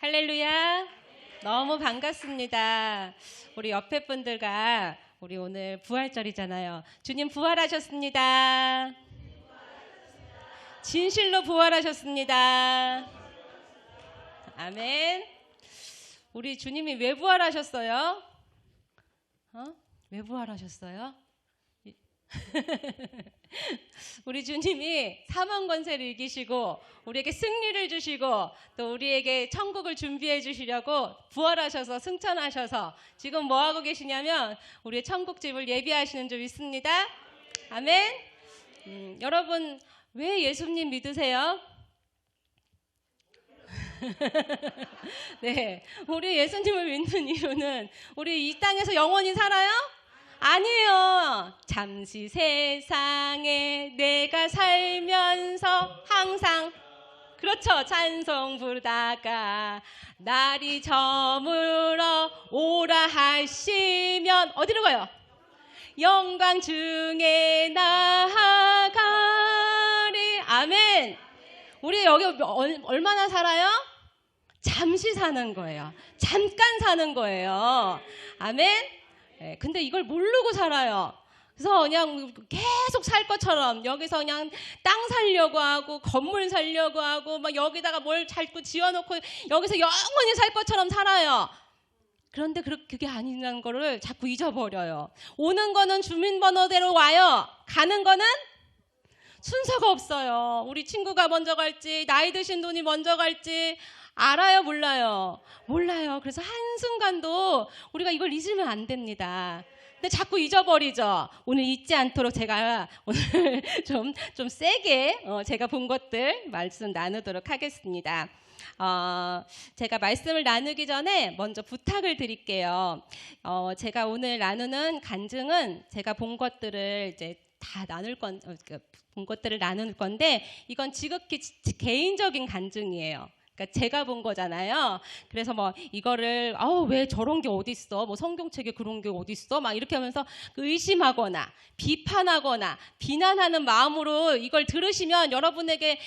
할렐루야. 너무 반갑습니다. 우리 옆에 분들과 우리 오늘 부활절이잖아요. 주님 부활하셨습니다. 진실로 부활하셨습니다. 아멘. 우리 주님이 왜 부활하셨어요? 왜 부활하셨어요? 우리 주님이 사망 권세를 이기시고 우리에게 승리를 주시고 또 우리에게 천국을 준비해 주시려고 부활하셔서 승천하셔서 지금 뭐 하고 계시냐면 우리의 천국집을 예비하시는 줄 믿습니다. 아멘. 여러분 왜 예수님 믿으세요? 네, 우리 예수님을 믿는 이유는 우리 이 땅에서 영원히 살아요? 아니에요. 잠시 세상에 내가 살면서 항상 그렇죠. 찬송 부르다가 날이 저물어 오라 하시면 어디로 가요? 영광 중에 나아가리. 아멘. 우리 여기 얼마나 살아요? 잠시 사는 거예요. 잠깐 사는 거예요. 아멘. 네, 근데 이걸 모르고 살아요. 그래서 그냥 계속 살 것처럼 여기서 그냥 땅 살려고 하고 건물 살려고 하고 막 여기다가 뭘 자꾸 지어놓고 여기서 영원히 살 것처럼 살아요. 그런데 그게 아니라는 거를 자꾸 잊어버려요. 오는 거는 주민번호대로 와요. 가는 거는 순서가 없어요. 우리 친구가 먼저 갈지 나이 드신 분이 먼저 갈지 알아요? 몰라요? 몰라요. 그래서 한순간도 우리가 이걸 잊으면 안 됩니다. 근데 자꾸 잊어버리죠. 오늘 잊지 않도록 제가 오늘 좀 세게 제가 본 것들 말씀 나누도록 하겠습니다. 제가 말씀을 나누기 전에 먼저 부탁을 드릴게요. 제가 오늘 나누는 간증은 제가 본 것들을 이제 다 본 것들을 나눌 건데 이건 지극히 개인적인 간증이에요. 그러니까 제가 본 거잖아요. 그래서 뭐 이거를 왜 저런 게 어디 있어? 뭐 성경책에 그런 게 어디 있어? 막 이렇게 하면서 의심하거나 비판하거나 비난하는 마음으로 이걸 들으시면 여러분에게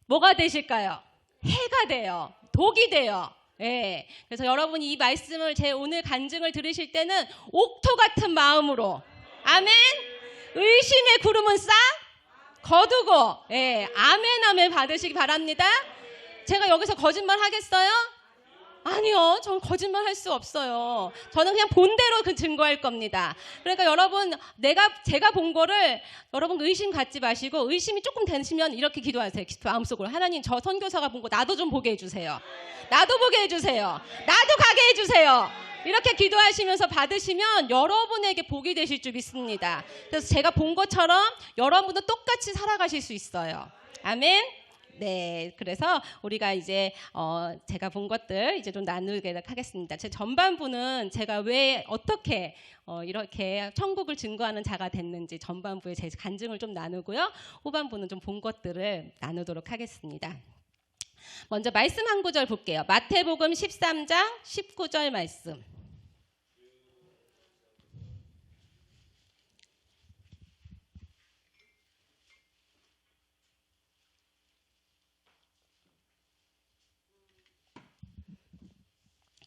뭐가 되실까요? 해가 돼요. 독이 돼요. 예. 그래서 여러분이 이 말씀을 제 오늘 간증을 들으실 때는 옥토 같은 마음으로 아멘. 의심의 구름은 싹 거두고 예. 아멘 아멘 받으시기 바랍니다. 제가 여기서 거짓말 하겠어요? 아니요. 전 거짓말 할 수 없어요. 저는 그냥 본대로 증거할 겁니다. 그러니까 여러분 제가 본 거를 여러분 의심 갖지 마시고 의심이 조금 되시면 이렇게 기도하세요. 마음속으로 하나님 저 선교사가 본 거 나도 좀 보게 해주세요. 나도 보게 해주세요. 나도 가게 해주세요. 이렇게 기도하시면서 받으시면 여러분에게 복이 되실 줄 믿습니다. 그래서 제가 본 것처럼 여러분도 똑같이 살아가실 수 있어요. 아멘. 네, 그래서 우리가 이제 제가 본 것들 이제 좀 나누도록 하겠습니다. 제 전반부는 제가 왜 어떻게 이렇게 천국을 증거하는 자가 됐는지 전반부에 제 간증을 좀 나누고요. 후반부는 좀 본 것들을 나누도록 하겠습니다. 먼저 말씀 한 구절 볼게요. 마태복음 13장 19절 말씀.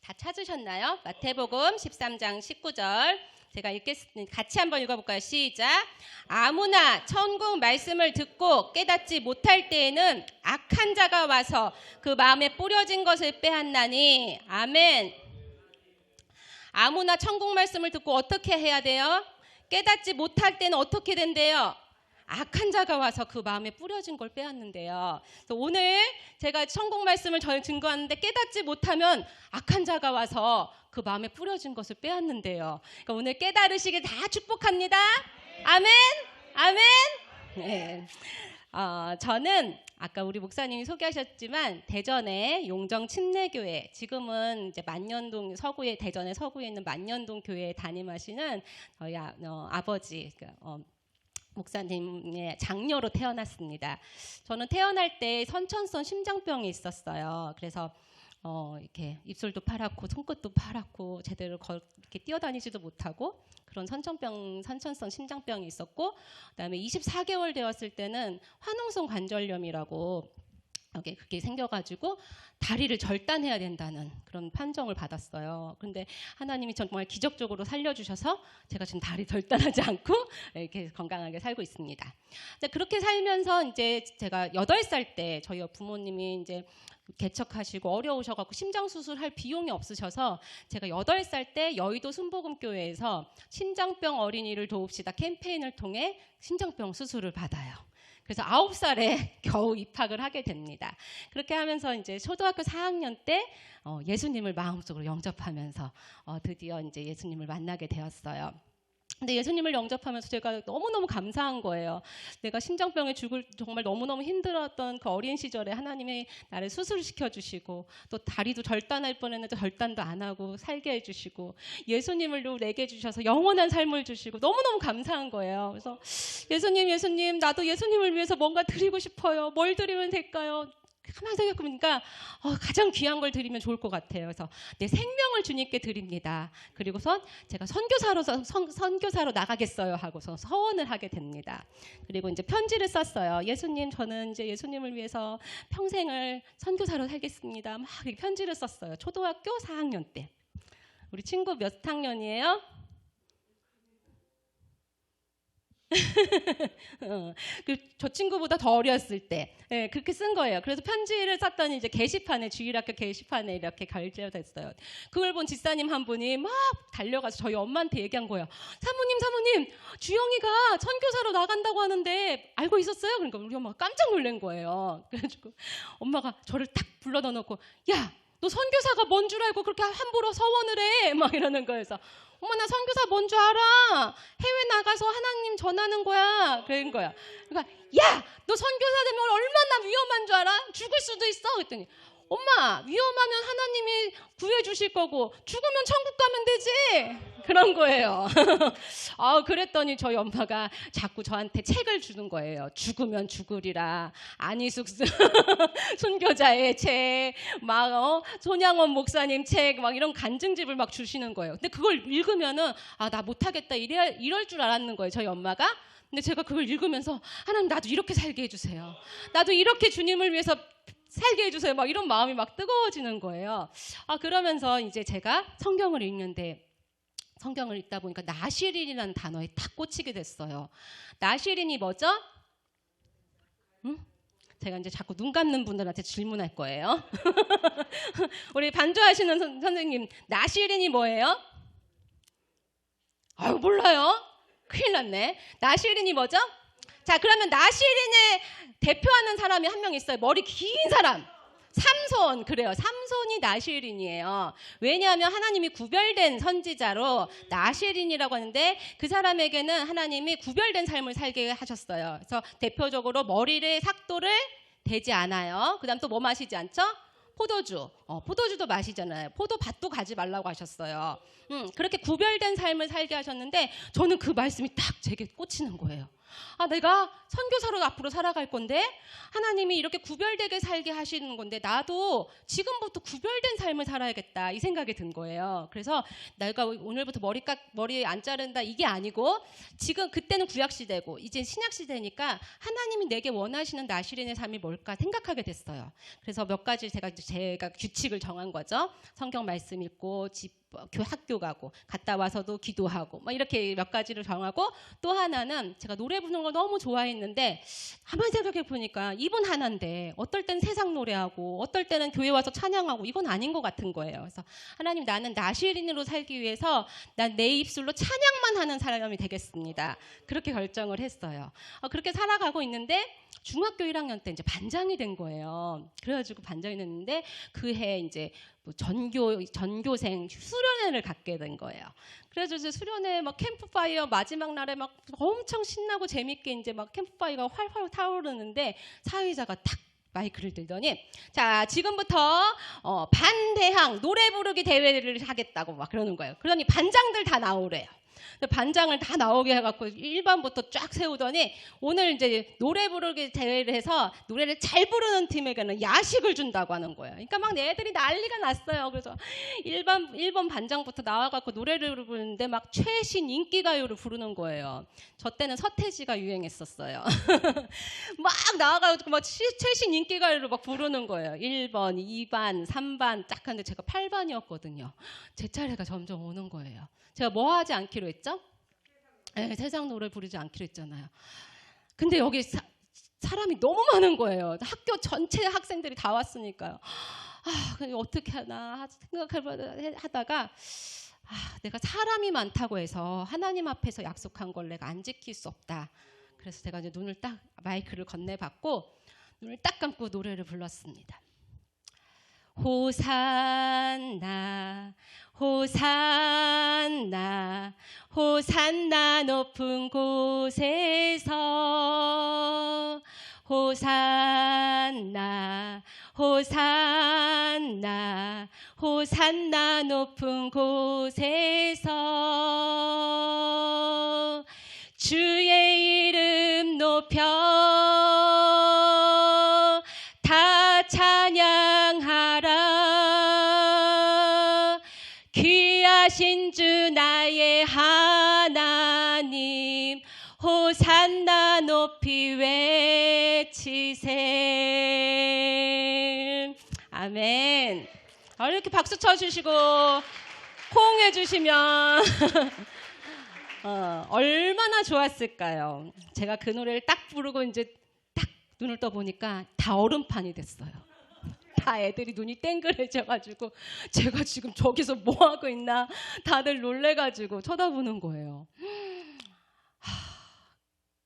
다 찾으셨나요? 마태복음 13장 19절 제가 읽겠습니다. 같이 한번 읽어볼까요? 시작. 아무나 천국 말씀을 듣고 깨닫지 못할 때에는 악한 자가 와서 그 마음에 뿌려진 것을 빼앗나니. 아멘. 아무나 천국 말씀을 듣고 어떻게 해야 돼요? 깨닫지 못할 때는 어떻게 된대요? 악한 자가 와서 그 마음에 뿌려진 걸 빼앗는데요. 그래서 오늘 제가 천국 말씀을 증거하는데 깨닫지 못하면 악한 자가 와서 그 마음에 뿌려진 것을 빼앗는데요. 그러니까 오늘 깨달으시길 다 축복합니다. 아멘. 아멘. 네. 저는 아까 우리 목사님이 소개하셨지만 대전의 용정 침례교회, 지금은 이제 만년동 대전의 서구에 있는 만년동 교회에 담임하시는 저희 아버지 목사님의 장녀로 태어났습니다. 저는 태어날 때 선천성 심장병이 있었어요. 그래서 이렇게 입술도 파랗고 손끝도 파랗고 제대로 이렇게 뛰어다니지도 못하고 그런 선천성 심장병이 있었고, 그다음에 24개월 되었을 때는 화농성 관절염이라고 여기 그게 생겨가지고 다리를 절단해야 된다는 그런 판정을 받았어요. 그런데 하나님이 정말 기적적으로 살려주셔서 제가 지금 다리 절단하지 않고 이렇게 건강하게 살고 있습니다. 그렇게 살면서 이제 제가 8살 때 저희 부모님이 이제 개척하시고 어려우셔갖고 심장수술할 비용이 없으셔서 제가 8살 때 여의도 순복음교회에서 심장병 어린이를 도웁시다 캠페인을 통해 심장병 수술을 받아요. 그래서 9살에 겨우 입학을 하게 됩니다. 그렇게 하면서 이제 초등학교 4학년 때 예수님을 마음속으로 영접하면서 드디어 이제 예수님을 만나게 되었어요. 근데 예수님을 영접하면서 제가 너무너무 감사한 거예요. 내가 심장병에 죽을 정말 너무너무 힘들었던 그 어린 시절에 하나님이 나를 수술시켜 주시고 또 다리도 절단할 뻔했는데 절단도 안 하고 살게 해주시고 예수님을 내게 주셔서 영원한 삶을 주시고 너무너무 감사한 거예요. 그래서 예수님 나도 예수님을 위해서 뭔가 드리고 싶어요. 뭘 드리면 될까요? 가만히 생각해보니까 가장 귀한 걸 드리면 좋을 것 같아요. 그래서 내 생명을 주님께 드립니다. 그리고선 제가 선교사로 나가겠어요 하고서 서원을 하게 됩니다. 그리고 이제 편지를 썼어요. 예수님, 저는 이제 예수님을 위해서 평생을 선교사로 살겠습니다. 막 편지를 썼어요. 초등학교 4학년 때. 우리 친구 몇 학년이에요? 저 친구보다 더 어렸을 때 그렇게 쓴 거예요. 그래서 편지를 썼더니 이제 게시판에 주일학교 게시판에 이렇게 걸려졌어요. 그걸 본 집사님 한 분이 막 달려가서 저희 엄마한테 얘기한 거예요. 사모님 주영이가 선교사로 나간다고 하는데 알고 있었어요? 그러니까 우리 엄마가 깜짝 놀란 거예요. 그래가지고 엄마가 저를 딱 불러다 놓고 야, 너 선교사가 뭔 줄 알고 그렇게 함부로 서원을 해? 막 이러는 거예요. 그래서 엄마 나 선교사 뭔 줄 알아? 해외 나가서 하나님 전하는 거야. 그런 거야. 그러니까 야, 너 선교사 되면 얼마나 위험한 줄 알아? 죽을 수도 있어. 그랬더니 엄마 위험하면 하나님이 구해주실 거고 죽으면 천국 가면 되지. 그런 거예요. 그랬더니 저희 엄마가 자꾸 저한테 책을 주는 거예요. 죽으면 죽으리라. 안희숙 순교자의 책, 막 손양원 목사님 책, 막 이런 간증집을 막 주시는 거예요. 근데 그걸 읽으면은 나 못하겠다 이럴 줄 알았는 거예요. 저희 엄마가. 근데 제가 그걸 읽으면서 하나님 나도 이렇게 살게 해주세요. 나도 이렇게 주님을 위해서 살게 해주세요. 막 이런 마음이 막 뜨거워지는 거예요. 그러면서 이제 제가 성경을 읽는데 성경을 읽다 보니까 나시린이라는 단어에 딱 꽂히게 됐어요. 나시린이 뭐죠? 제가 이제 자꾸 눈 감는 분들한테 질문할 거예요. 우리 반주하시는 선생님, 나시린이 뭐예요? 몰라요? 큰일 났네. 나시린이 뭐죠? 자, 그러면 나시린을 대표하는 사람이 한 명 있어요. 머리 긴 사람. 삼손. 그래요. 삼손이 나시린이에요. 왜냐하면 하나님이 구별된 선지자로 나시린이라고 하는데 그 사람에게는 하나님이 구별된 삶을 살게 하셨어요. 그래서 대표적으로 머리를 삭도를 대지 않아요. 그 다음 또 뭐 마시지 않죠? 포도주. 포도주도 마시잖아요. 포도밭도 가지 말라고 하셨어요. 그렇게 구별된 삶을 살게 하셨는데 저는 그 말씀이 딱 제게 꽂히는 거예요. 내가 선교사로 앞으로 살아갈 건데 하나님이 이렇게 구별되게 살게 하시는 건데 나도 지금부터 구별된 삶을 살아야겠다 이 생각이 든 거예요. 그래서 내가 오늘부터 머리 안 자른다 이게 아니고 지금 그때는 구약시대고 이제 신약시대니까 하나님이 내게 원하시는 나시린의 삶이 뭘까 생각하게 됐어요. 그래서 몇 가지 제가 규칙을 정한 거죠. 성경 말씀 읽고 학교 가고 갔다 와서도 기도하고 막 이렇게 몇 가지를 정하고 또 하나는 제가 노래 부르는 걸 너무 좋아했는데 가만히 생각해 보니까 입은 하나인데 어떨 때는 세상 노래하고 어떨 때는 교회 와서 찬양하고 이건 아닌 것 같은 거예요. 그래서 하나님 나는 나시린으로 살기 위해서 난 내 입술로 찬양만 하는 사람이 되겠습니다. 그렇게 결정을 했어요. 그렇게 살아가고 있는데 중학교 1학년 때 이제 반장이 된 거예요. 그래가지고 반장이 됐는데 그 해 이제 전교생 수련회를 갖게 된 거예요. 그래서 이제 수련회 막 캠프파이어 마지막 날에 막 엄청 신나고 재밌게 이제 막 캠프파이어가 활활 타오르는데 사회자가 딱 마이크를 들더니 자 지금부터 반대항 노래 부르기 대회를 하겠다고 막 그러는 거예요. 그러니 반장들 다 나오래요. 반장을 다 나오게 해갖고 1반부터 쫙 세우더니 오늘 이제 노래 부르기 대회를 해서 노래를 잘 부르는 팀에게는 야식을 준다고 하는 거예요. 그러니까 막 애들이 난리가 났어요. 그래서 1번 반장부터 나와갖고 노래를 부르는데 막 최신 인기가요를 부르는 거예요. 저 때는 서태지가 유행했었어요. 막 나와가지고 막 최신 인기가요를 막 부르는 거예요. 1번, 2반, 3반 딱 하는데 제가 8반이었거든요. 제 차례가 점점 오는 거예요. 제가 뭐 하지 않기로 했죠? 네, 세상 노래 부르지 않기로 했잖아요. 근데 여기 사람이 너무 많은 거예요. 학교 전체 학생들이 다 왔으니까요. 어떻게 하나 생각하다가 내가 사람이 많다고 해서 하나님 앞에서 약속한 걸 내가 안 지킬 수 없다. 그래서 제가 이제 눈을 딱 마이크를 건네받고 눈을 딱 감고 노래를 불렀습니다. 호산나 호산나 호산나 높은 곳에서 호산나 호산나 호산나 높은 곳에서 주의 이름 높여 다 찬양하라. 귀하신 주 나의 하나님 호산나 높이 외치세. 아멘. 이렇게 박수 쳐주시고 콩 해주시면 얼마나 좋았을까요? 제가 그 노래를 딱 부르고 이제 딱 눈을 떠보니까 다 얼음판이 됐어요. 다 애들이 눈이 땡그레져가지고 제가 지금 저기서 뭐 하고 있나 다들 놀래가지고 쳐다보는 거예요.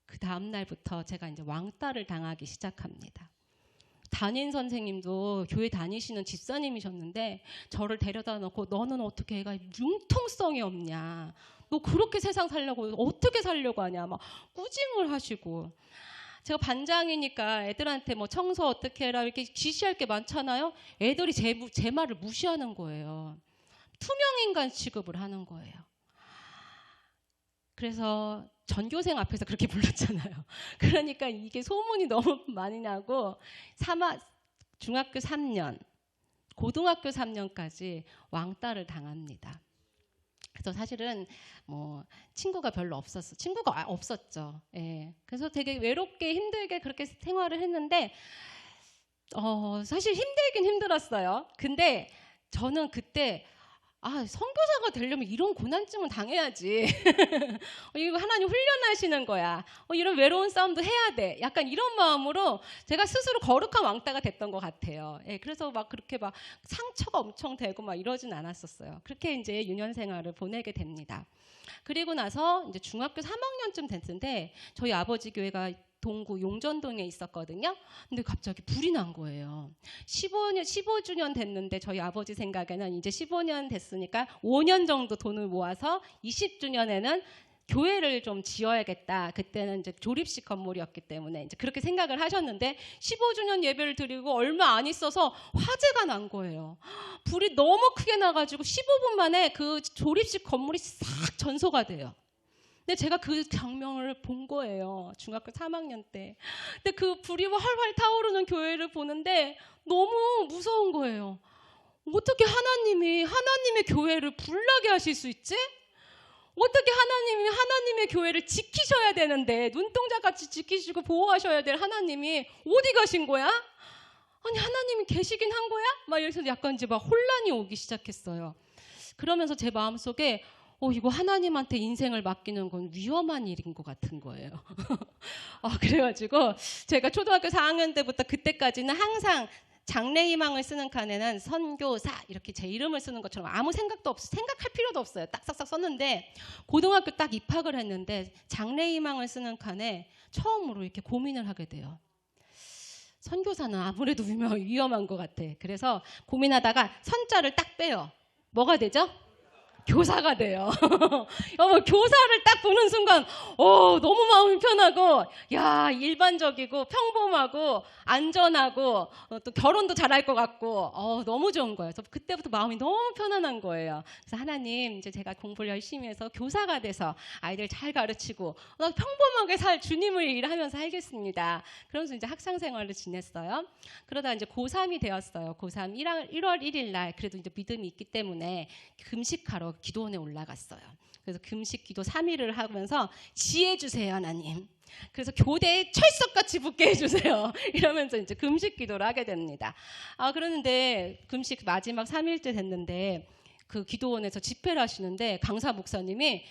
그 다음 날부터 제가 이제 왕따를 당하기 시작합니다. 담임 선생님도 교회 다니시는 집사님이셨는데 저를 데려다 놓고 너는 어떻게 애가 융통성이 없냐, 너 그렇게 세상 살려고 어떻게 살려고 하냐 막 꾸징을 하시고, 제가 반장이니까 애들한테 뭐 청소 어떻게 해라 이렇게 지시할 게 많잖아요. 애들이 제 말을 무시하는 거예요. 투명인간 취급을 하는 거예요. 그래서 전교생 앞에서 그렇게 불렀잖아요. 그러니까 이게 소문이 너무 많이 나고 중학교 3년, 고등학교 3년까지 왕따를 당합니다. 그래서 사실은 뭐 친구가 별로 없었어. 친구가 없었죠. 예. 그래서 되게 외롭게 힘들게 그렇게 생활을 했는데 사실 힘들긴 힘들었어요. 근데 저는 그때 선교사가 되려면 이런 고난증은 당해야지. 이거 하나님 훈련하시는 거야. 이런 외로운 싸움도 해야 돼. 약간 이런 마음으로 제가 스스로 거룩한 왕따가 됐던 것 같아요. 예, 그래서 막 그렇게 막 상처가 엄청 되고 막 이러진 않았었어요. 그렇게 이제 유년 생활을 보내게 됩니다. 그리고 나서 이제 중학교 3학년쯤 됐는데 저희 아버지 교회가 동구 용전동에 있었거든요. 근데 갑자기 불이 난 거예요. 15주년 됐는데 저희 아버지 생각에는 이제 15년 됐으니까 5년 정도 돈을 모아서 20주년에는 교회를 좀 지어야겠다. 그때는 이제 조립식 건물이었기 때문에 이제 그렇게 생각을 하셨는데 15주년 예배를 드리고 얼마 안 있어서 화재가 난 거예요. 불이 너무 크게 나가지고 15분 만에 그 조립식 건물이 싹 전소가 돼요. 근데 제가 그 장면을 본 거예요. 중학교 3학년 때. 근데 그 불이 활활 타오르는 교회를 보는데 너무 무서운 거예요. 어떻게 하나님의 교회를 불나게 하실 수 있지? 어떻게 하나님의 교회를 지키셔야 되는데, 눈동자같이 지키시고 보호하셔야 될 하나님이 어디 가신 거야? 아니, 하나님이 계시긴 한 거야? 막 이래서 약간 이제 막 혼란이 오기 시작했어요. 그러면서 제 마음속에 이거 하나님한테 인생을 맡기는 건 위험한 일인 것 같은 거예요. 그래가지고 제가 초등학교 4학년 때부터 그때까지는 항상 장래희망을 쓰는 칸에는 선교사 이렇게 제 이름을 쓰는 것처럼 아무 생각도 없어, 생각할 필요도 없어요. 딱 싹싹 썼는데 고등학교 딱 입학을 했는데 장래희망을 쓰는 칸에 처음으로 이렇게 고민을 하게 돼요. 선교사는 아무래도 위험한 것 같아. 그래서 고민하다가 선자를 딱 빼요. 뭐가 되죠? 교사가 돼요. 교사를 딱 보는 순간 너무 마음이 편하고, 야, 일반적이고 평범하고 안전하고 또 결혼도 잘할 것 같고 너무 좋은 거예요. 그래서 그때부터 마음이 너무 편안한 거예요. 그래서 하나님, 이제 제가 공부를 열심히 해서 교사가 돼서 아이들 잘 가르치고 평범하게 주님을 일하면서 살겠습니다. 그러면서 이제 학창 생활을 지냈어요. 그러다 이제 고3이 되었어요. 고3 1월 1일 날 그래도 이제 믿음이 있기 때문에 금식하러 그래서 기도원에 올라갔어요. 그래서 금식 기도 3일을 하면서 지혜 주세요 하나님. 그래서 교대에 철석같이 붙게 해주세요. 이러면서 이제 금식 기도를 하게 됩니다. 그러는데 금식 마지막 3일째 됐는데 그 기도원에서 집회를 하시는데 강사 목사님이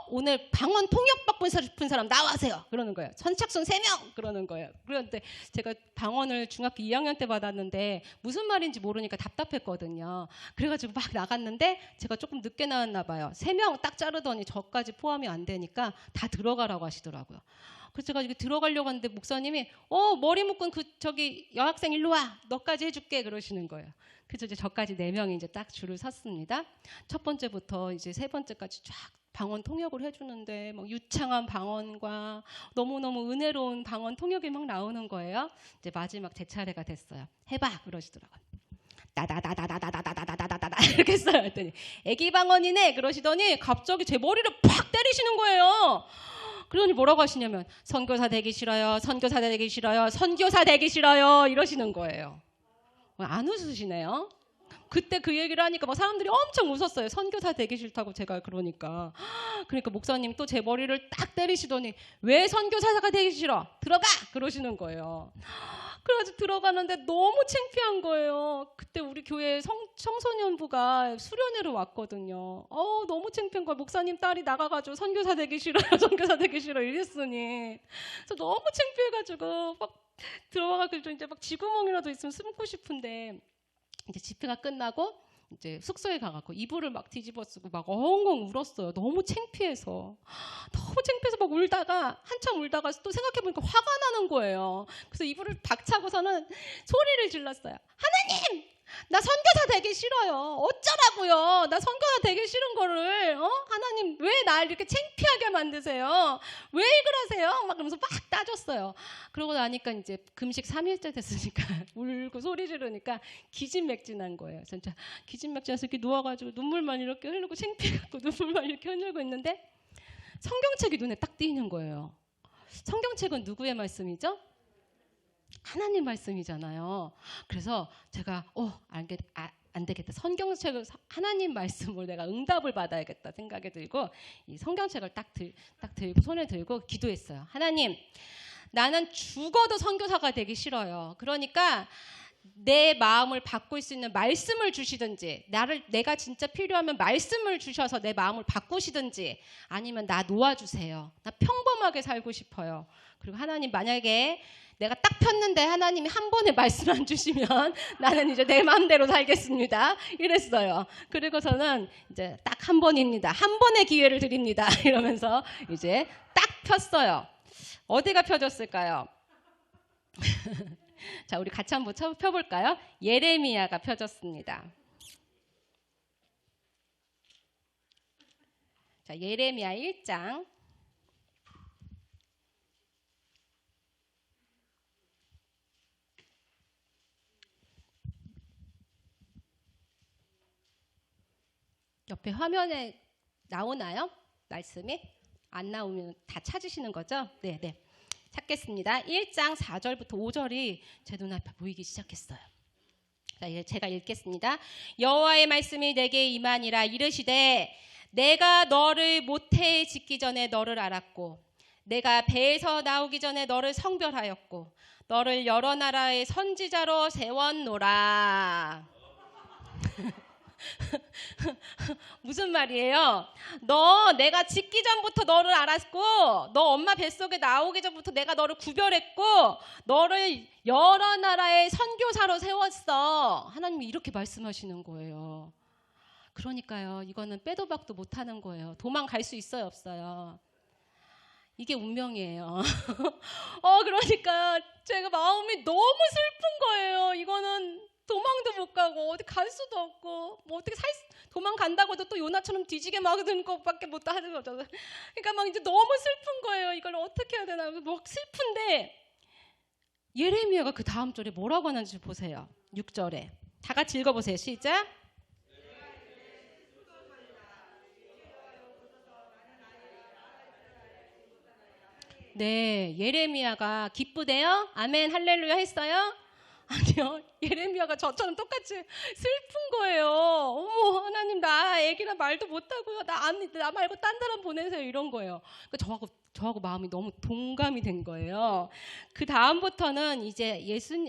오늘 방언 통역 받고 싶은 사람 나와세요 그러는 거예요. 선착순 3명 그러는 거예요. 그런데 제가 방언을 중학교 2학년 때 받았는데 무슨 말인지 모르니까 답답했거든요. 그래가지고 막 나갔는데 제가 조금 늦게 나왔나 봐요. 3명 딱 자르더니 저까지 포함이 안 되니까 다 들어가라고 하시더라고요. 그래서 제가 들어가려고 하는데 목사님이 머리 묶은 저기 여학생 일로 와 너까지 해줄게 그러시는 거예요. 그래서 이제 저까지 4명이 이제 딱 줄을 섰습니다. 첫 번째부터 이제 세 번째까지 쫙 방언 통역을 해주는데 막 유창한 방언과 너무너무 은혜로운 방언 통역이 막 나오는 거예요. 이제 마지막 제 차례가 됐어요. 해봐 그러시더라고요. 다다다다다다다다다다다다 이렇게 했어요. 했더니 애기 방언이네 그러시더니 갑자기 제 머리를 팍 때리시는 거예요. 그러니 뭐라고 하시냐면 선교사 되기 싫어요. 선교사 되기 싫어요. 선교사 되기 싫어요. 이러시는 거예요. 안 웃으시네요. 그때 그 얘기를 하니까 막 사람들이 엄청 웃었어요. 선교사 되기 싫다고 제가 그러니까 목사님 또 제 머리를 딱 때리시더니 왜 선교사가 되기 싫어? 들어가! 그러시는 거예요. 그래가지고 들어가는데 너무 창피한 거예요. 그때 우리 교회 청소년부가 수련회로 왔거든요. 너무 창피한 거예요. 목사님 딸이 나가가지고 선교사 되기 싫어요. 선교사 되기 싫어 이랬으니. 그래서 너무 창피해가지고 막 들어와가지고 이제 막 쥐구멍이라도 있으면 숨고 싶은데 이제 집회가 끝나고 이제 숙소에 가갖고 이불을 막 뒤집어 쓰고 막 엉엉 울었어요. 너무 창피해서 막 울다가 한참 울다가 또 생각해보니까 화가 나는 거예요. 그래서 이불을 박차고서는 소리를 질렀어요. 하나님! 나 선교사 되기 싫어요. 어쩌라고요? 나 선교사 되기 싫은 거를 하나님 왜 날 이렇게 창피하게 만드세요? 왜 그러세요? 막 그러면서 막 따졌어요. 그러고 나니까 이제 금식 3일째 됐으니까 울고 소리 지르니까 기진맥진한 거예요. 진짜 기진맥진해서 이렇게 누워가지고 눈물만 이렇게 흐르고 창피해갖고 눈물만 이렇게 흘리고 있는데 성경책이 눈에 딱 띄는 거예요. 성경책은 누구의 말씀이죠? 하나님 말씀이잖아요. 그래서 제가 안 되겠다. 성경책을 하나님 말씀으로 내가 응답을 받아야겠다 생각이 들고 이 성경책을 딱 들고 손에 들고 기도했어요. 하나님, 나는 죽어도 선교사가 되기 싫어요. 그러니까 내 마음을 바꿀 수 있는 말씀을 주시든지 내가 진짜 필요하면 말씀을 주셔서 내 마음을 바꾸시든지 아니면 나 놓아주세요. 나 평범하게 살고 싶어요. 그리고 하나님 만약에 내가 딱 폈는데 하나님이 한 번에 말씀 안 주시면 나는 이제 내 마음대로 살겠습니다. 이랬어요. 그리고서는 이제 딱 한 번입니다. 한 번의 기회를 드립니다. 이러면서 이제 딱 폈어요. 어디가 펴졌을까요? 자, 우리 같이 한번 펴볼까요? 예레미야가 펴졌습니다. 자, 예레미야 1장. 옆에 화면에 나오나요? 말씀이? 안 나오면 다 찾으시는 거죠? 네. 찾겠습니다. 1장 4절부터 5절이 제 눈앞에 보이기 시작했어요. 자, 제가 읽겠습니다. 여호와의 말씀이 내게 임하니라. 이르시되 내가 너를 모태에 짓기 전에 너를 알았고 내가 배에서 나오기 전에 너를 성별하였고 너를 여러 나라의 선지자로 세웠노라. 무슨 말이에요? 내가 짓기 전부터 너를 알았고 너 엄마 뱃속에 나오기 전부터 내가 너를 구별했고 너를 여러 나라의 선교사로 세웠어. 하나님이 이렇게 말씀하시는 거예요. 그러니까요, 이거는 빼도 박도 못하는 거예요. 도망갈 수 있어요, 없어요? 이게 운명이에요. 그러니까 제가 마음이 너무 슬픈 거예요. 이거는 도망도 못 가고 어디 갈 수도 없고 뭐 어떻게 도망간다고 해도 또 요나처럼 뒤지게 막는 것밖에 못 하는 거죠. 그러니까 막 이제 너무 슬픈 거예요. 이걸 어떻게 해야 되나. 뭐 슬픈데 예레미야가 그 다음 절에 뭐라고 하는지 보세요. 6절에 다 같이 읽어보세요. 시작. 네, 예레미야가 기쁘대요. 아멘 할렐루야 했어요. 아니요. 예레미야가 저처럼 똑같이 슬픈 거예요. 어머, 하나님, 나 애기랑 말도 못하고요. 나 말고 딴 사람 보내세요. 이런 거예요. 그러니까 저하고 마음이 너무 동감이 된 거예요. 그 다음부터는 이제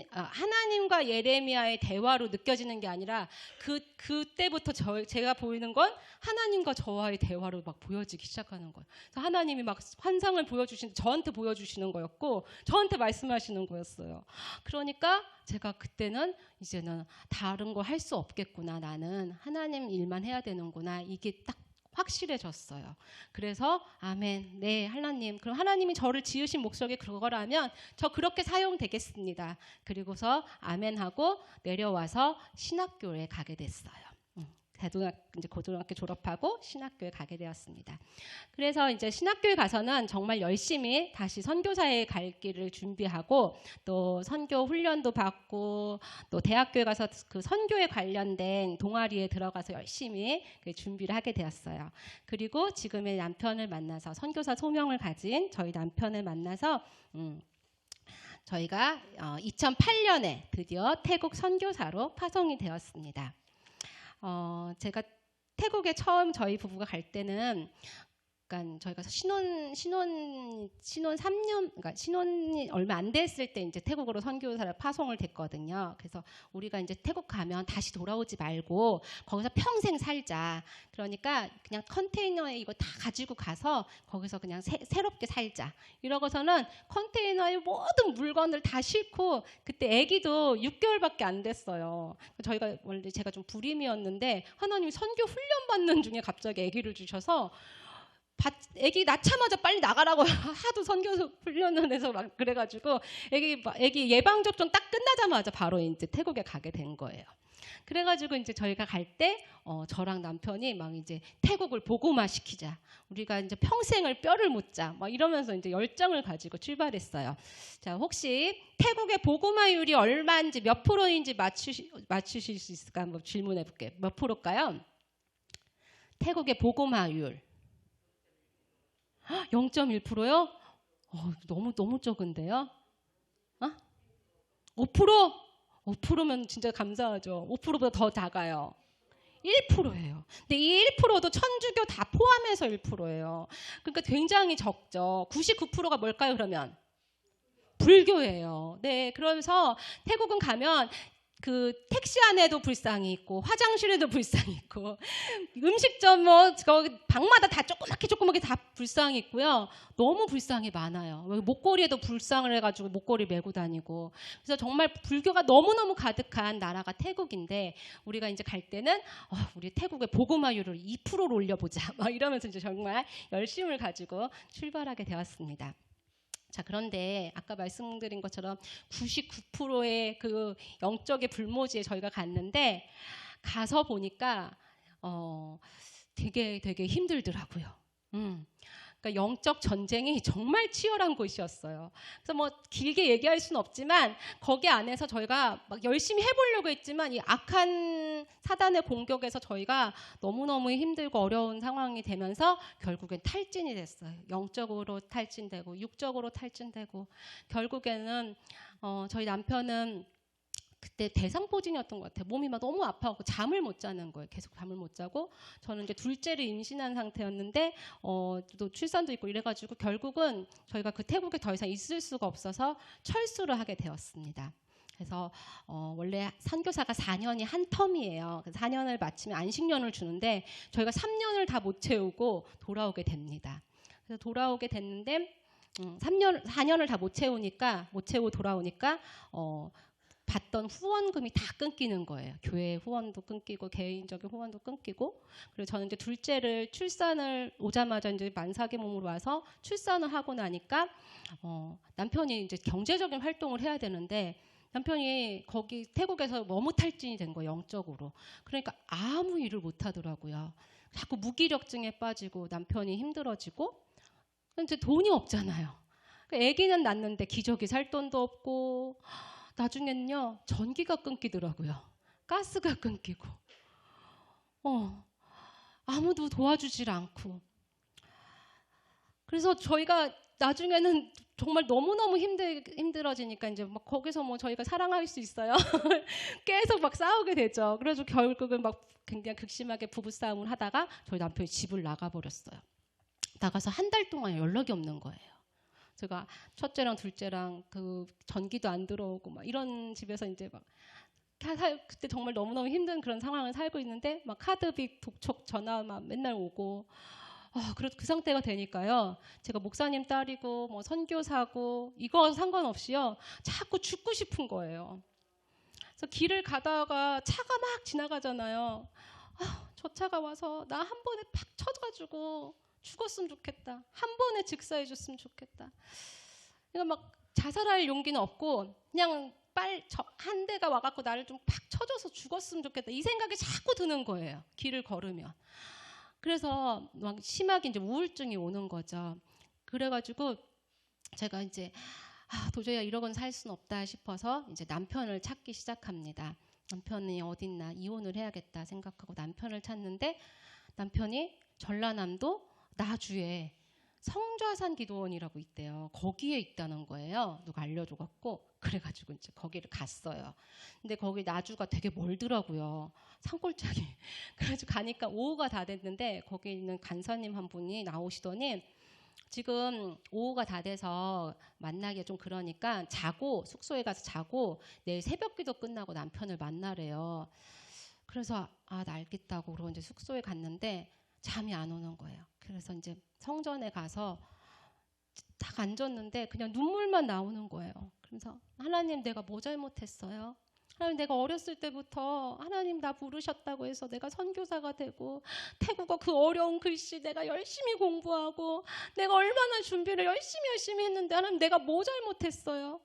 하나님과 예레미야의 대화로 느껴지는 게 아니라 그때부터 제가 보이는 건 하나님과 저와의 대화로 막 보여지기 시작하는 거예요. 그래서 하나님이 막 환상을 저한테 보여주시는 거였고, 저한테 말씀하시는 거였어요. 그러니까 제가 그때는 이제는 다른 거 할 수 없겠구나. 나는 하나님 일만 해야 되는구나. 이게 딱 확실해졌어요. 그래서 아멘, 네 하나님, 그럼 하나님이 저를 지으신 목적이 그거라면 저 그렇게 사용되겠습니다. 그리고서 아멘하고 내려와서 신학교에 가게 됐어요. 이제 고등학교 졸업하고 신학교에 가게 되었습니다. 그래서 이제 신학교에 가서는 정말 열심히 다시 선교사에 갈 길을 준비하고, 또 선교 훈련도 받고, 또 대학교에 가서 그 선교에 관련된 동아리에 들어가서 열심히 준비를 하게 되었어요. 그리고 지금의 남편을 만나서, 선교사 소명을 가진 저희 남편을 만나서 저희가 2008년에 드디어 태국 선교사로 파송이 되었습니다. 제가 태국에 처음 저희 부부가 갈 때는, 그러니까 저희가 신혼 3년, 그러니까 신혼이 얼마 안 됐을 때 이제 태국으로 선교사를 파송을 됐거든요. 그래서 우리가 이제 태국 가면 다시 돌아오지 말고 거기서 평생 살자. 그러니까 그냥 컨테이너에 이거 다 가지고 가서 거기서 그냥 새롭게 살자. 이러고서는 컨테이너에 모든 물건을 다 싣고, 그때 아기도 6개월밖에 안 됐어요. 저희가 원래 제가 좀 불임이었는데 하나님이 선교 훈련 받는 중에 갑자기 아기를 주셔서, 애기 낳자마자 빨리 나가라고 하도 선교 훈련을 해서 막 그래가지고 애기 예방접종 딱 끝나자마자 바로 이제 태국에 가게 된 거예요. 그래가지고 이제 저희가 갈 때 저랑 남편이 막 이제 태국을 복음화 시키자, 우리가 이제 평생을 뼈를 묻자, 막 이러면서 이제 열정을 가지고 출발했어요. 자, 혹시 태국의 복음화율이 얼마인지, 몇 프로인지 맞추실 수 있을까 한번 질문해 볼게요. 몇 프로일까요? 태국의 복음화율 0.1%요? 너무 적은데요? 5%? 5%면 진짜 감사하죠. 5%보다 더 작아요. 1%예요. 근데 이 1%도 천주교 다 포함해서 1%예요. 그러니까 굉장히 적죠. 99%가 뭘까요, 그러면? 불교예요. 네, 그러면서 태국은 가면 그 택시 안에도 불상이 있고, 화장실에도 불상이 있고, 음식점 거기 방마다 다 조그맣게 다 불상이 있고요. 너무 불상이 많아요. 목걸이에도 불상을 해가지고 목걸이 메고 다니고. 그래서 정말 불교가 너무너무 가득한 나라가 태국인데, 우리가 이제 갈 때는 우리 태국의 복음화율을 2%로 올려보자, 막 이러면서 이제 정말 열심을 가지고 출발하게 되었습니다. 자, 그런데 아까 말씀드린 것처럼 99%의 그 영적의 불모지에 저희가 갔는데, 가서 보니까 되게 힘들더라고요. 그러니까 영적 전쟁이 정말 치열한 곳이었어요. 그래서 뭐 길게 얘기할 수는 없지만, 거기 안에서 저희가 막 열심히 해보려고 했지만 이 악한 사단의 공격에서 저희가 너무너무 힘들고 어려운 상황이 되면서 결국엔 탈진이 됐어요. 영적으로 탈진되고 육적으로 탈진되고, 결국에는 저희 남편은 그때 대상포진이었던 것 같아요. 몸이 막 너무 아파갖고 잠을 못 자는 거예요. 계속 잠을 못 자고, 저는 이제 둘째를 임신한 상태였는데 또 출산도 있고 이래가지고 결국은 저희가 그 태국에 더 이상 있을 수가 없어서 철수를 하게 되었습니다. 그래서 원래 선교사가 4년이 한 텀이에요. 4년을 마치면 안식년을 주는데 저희가 3년을 다 못 채우고 돌아오게 됩니다. 그래서 돌아오게 됐는데 4년을 다 못 채우고 돌아오니까 받던 후원금이 다 끊기는 거예요. 교회 후원도 끊기고 개인적인 후원도 끊기고. 그리고 저는 이제 둘째를 출산을 오자마자 이제 만삭의 몸으로 와서 출산을 하고 나니까 남편이 이제 경제적인 활동을 해야 되는데, 남편이 거기 태국에서 너무 탈진이 된 거예요, 영적으로. 그러니까 아무 일을 못 하더라고요. 자꾸 무기력증에 빠지고 남편이 힘들어지고. 근데 돈이 없잖아요. 아기는 낳는데 기저귀 살 돈도 없고, 나중엔요 전기가 끊기더라고요. 가스가 끊기고, 아무도 도와주질 않고. 그래서 저희가 나중에는 정말 너무너무 힘들어지니까 이제 막 거기서 뭐 저희가 사랑할 수 있어요. 계속 막 싸우게 되죠. 그래서 결국은 막 굉장히 극심하게 부부싸움을 하다가 저희 남편이 집을 나가버렸어요. 나가서 한 달 동안 연락이 없는 거예요. 제가 첫째랑 둘째랑 그 전기도 안 들어오고 막 이런 집에서 이제 막 그때 정말 너무너무 힘든 그런 상황을 살고 있는데 막 카드비, 독촉 전화만 맨날 오고 그래도 그 상태가 되니까요. 제가 목사님 딸이고 뭐 선교사고 이거 상관없이요. 자꾸 죽고 싶은 거예요. 그래서 길을 가다가 차가 막 지나가잖아요. 저 차가 와서 나 한 번에 팍 쳐가지고 죽었으면 좋겠다. 한 번에 즉사해 줬으면 좋겠다. 그러니까 막 자살할 용기는 없고 그냥 한 대가 와갖고 나를 좀 팍 쳐줘서 죽었으면 좋겠다. 이 생각이 자꾸 드는 거예요. 길을 걸으면. 그래서 막 심하게 이제 우울증이 오는 거죠. 그래가지고 제가 이제 도저히 이러고는 살 수는 없다 싶어서 이제 남편을 찾기 시작합니다. 남편이 어딨나 이혼을 해야겠다 생각하고 남편을 찾는데 남편이 전라남도 나주에 성좌산 기도원이라고 있대요. 거기에 있다는 거예요. 누가 알려줘갖고 그래가지고 이제 거기를 갔어요. 근데 거기 나주가 되게 멀더라고요. 산골짜기. 그래가지고 가니까 오후가 다 됐는데 거기 있는 간사님 한 분이 나오시더니 지금 오후가 다 돼서 만나기가 좀 그러니까 자고 숙소에 가서 자고 내일 새벽기도 끝나고 남편을 만나래요. 그래서 나 알겠다고 그러고 이제 숙소에 갔는데 잠이 안 오는 거예요. 그래서 이제 성전에 가서 딱 앉았는데 그냥 눈물만 나오는 거예요. 그래서 하나님 내가 뭐 잘못했어요? 하나님 내가 어렸을 때부터 하나님 나 부르셨다고 해서 내가 선교사가 되고 태국어 그 어려운 글씨 내가 열심히 공부하고 내가 얼마나 준비를 열심히 했는데 하나님 내가 뭐 잘못했어요?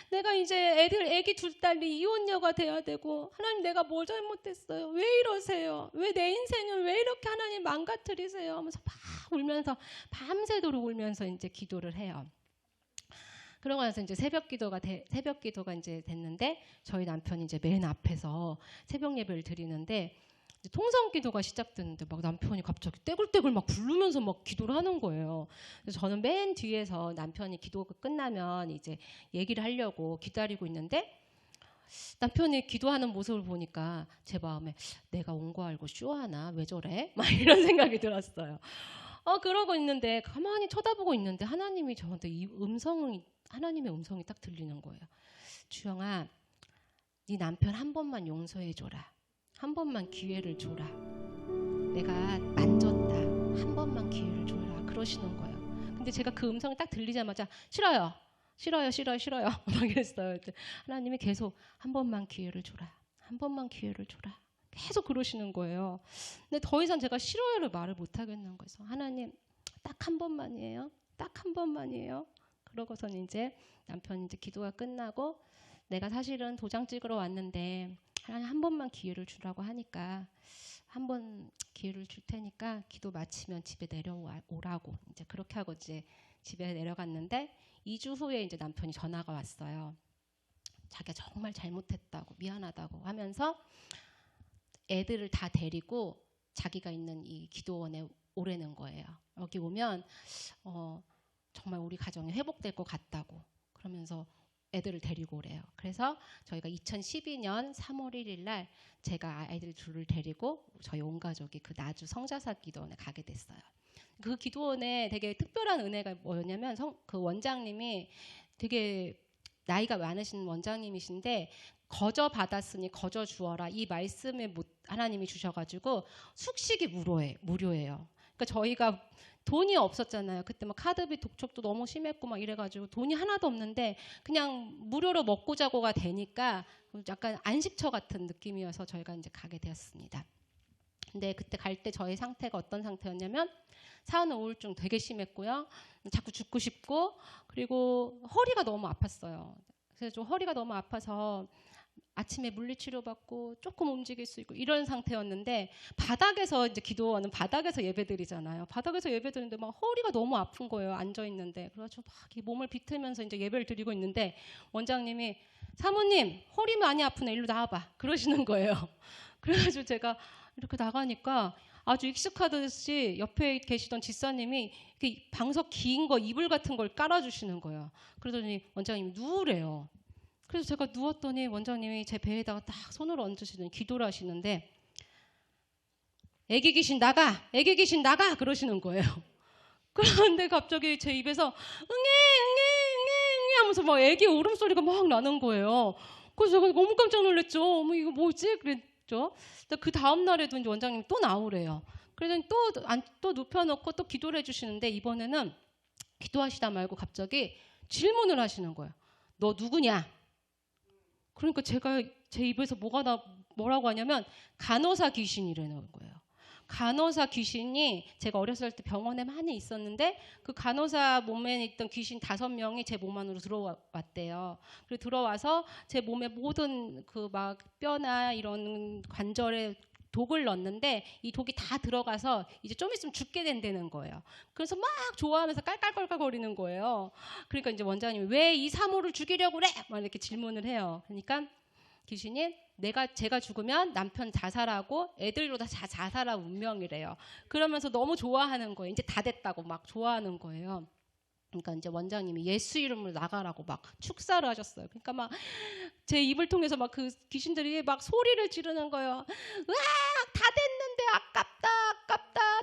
내가 이제 애기 둘 딸이 이혼녀가 돼야 되고 하나님 내가 뭐 잘못했어요? 왜 이러세요? 왜 내 인생을 왜 이렇게 하나님 망가뜨리세요? 하면서 막 울면서 밤새도록 울면서 이제 기도를 해요. 그러고 나서 이제 새벽 기도가 이제 됐는데 저희 남편이 이제 맨 앞에서 새벽 예배를 드리는데 통성 기도가 시작됐는데 막 남편이 갑자기 떼굴떼굴 막 부르면서 막 기도를 하는 거예요. 그래서 저는 맨 뒤에서 남편이 기도가 끝나면 이제 얘기를 하려고 기다리고 있는데 남편이 기도하는 모습을 보니까 제 마음에 내가 온 거 알고 쇼하나? 왜 저래? 막 이런 생각이 들었어요. 그러고 있는데 가만히 쳐다보고 있는데 하나님이 저한테 하나님의 음성이 딱 들리는 거예요. 주영아, 네 남편 한 번만 용서해줘라. 한 번만 기회를 줘라. 내가 만졌다. 한 번만 기회를 줘라. 그러시는 거예요. 근데 제가 그 음성이 딱 들리자마자 싫어요. 막 이랬어요. 하나님이 계속 한 번만 기회를 줘라. 한 번만 기회를 줘라. 계속 그러시는 거예요. 근데 더 이상 제가 싫어요를 말을 못 하겠는 거예요. 하나님 딱 한 번만이에요. 딱 한 번만이에요. 그러고서는 이제 남편이 이제 기도가 끝나고 내가 사실은 도장 찍으러 왔는데 하나님 한 번만 기회를 주라고 하니까 한 번 기회를 줄 테니까 기도 마치면 집에 내려오라고 이제 그렇게 하고 이제 집에 내려갔는데 2주 후에 이제 남편이 전화가 왔어요. 자기가 정말 잘못했다고 미안하다고 하면서 애들을 다 데리고 자기가 있는 이 기도원에 오라는 거예요. 여기 오면 정말 우리 가정이 회복될 것 같다고 그러면서 애들을 데리고 오래요. 그래서 저희가 2012년 3월 1일 날 제가 아이들 둘을 데리고 저희 온 가족이 그 나주 성자사 기도원에 가게 됐어요. 그 기도원에 되게 특별한 은혜가 뭐였냐면 그 원장님이 되게 나이가 많으신 원장님이신데 거저 받았으니 거저 주어라 이 말씀을 하나님이 주셔가지고 숙식이 무료예요. 그러니까 저희가 돈이 없었잖아요. 그때 막 카드비 독촉도 너무 심했고 막 이래가지고 돈이 하나도 없는데 그냥 무료로 먹고 자고가 되니까 약간 안식처 같은 느낌이어서 저희가 이제 가게 되었습니다. 근데 그때 갈 때 저희 상태가 어떤 상태였냐면 산후 우울증 되게 심했고요. 자꾸 죽고 싶고 그리고 허리가 너무 아팠어요. 그래서 좀 허리가 너무 아파서 아침에 물리치료 받고 조금 움직일 수 있고 이런 상태였는데 바닥에서 이제 기도하는 바닥에서 예배드리잖아요. 바닥에서 예배드리는데 막 허리가 너무 아픈 거예요. 앉아 있는데 그래서 막 몸을 비틀면서 이제 예배를 드리고 있는데 원장님이 사모님 허리 많이 아프네 일로 나와봐 그러시는 거예요. 그래가지고 제가 이렇게 나가니까 아주 익숙하듯이 옆에 계시던 집사님이 이렇게 방석 긴 거 이불 같은 걸 깔아주시는 거예요. 그러더니 원장님이 누우래요. 그래서 제가 누웠더니 원장님이 제 배에다가 딱 손을 얹으시더니 기도를 하시는데 애기 귀신 나가! 애기 귀신 나가! 그러시는 거예요. 그런데 갑자기 제 입에서 응애 하면서 막 애기 울음소리가 막 나는 거예요. 그래서 제가 너무 깜짝 놀랐죠. 어머 이거 뭐지? 그랬죠. 그 다음 날에도 이제 원장님이 또 나오래요. 그래서 또 눕혀놓고 또 기도를 해주시는데 이번에는 기도하시다 말고 갑자기 질문을 하시는 거예요. 너 누구냐? 그러니까 제가 제 입에서 뭐라고 하냐면 간호사 귀신이라는 거예요. 간호사 귀신이 제가 어렸을 때 병원에 많이 있었는데 그 간호사 몸에 있던 귀신 5명이 제 몸 안으로 들어왔대요. 그리고 들어와서 제 몸의 모든 그 막 뼈나 이런 관절에 독을 넣었는데 이 독이 다 들어가서 이제 좀 있으면 죽게 된다는 거예요. 그래서 막 좋아하면서 깔깔깔깔거리는 거예요. 그러니까 이제 원장님이 왜 이 사모를 죽이려고 그래? 막 이렇게 질문을 해요. 그러니까 귀신이 제가 죽으면 남편 자살하고 애들도 다 자살할 운명이래요. 그러면서 너무 좋아하는 거예요. 이제 다 됐다고 막 좋아하는 거예요. 그러니까 이제 원장님이 예수 이름으로 나가라고 막 축사를 하셨어요. 그러니까 막 제 입을 통해서 막 그 귀신들이 막 소리를 지르는 거예요. 으악! 다 됐는데 아깝다.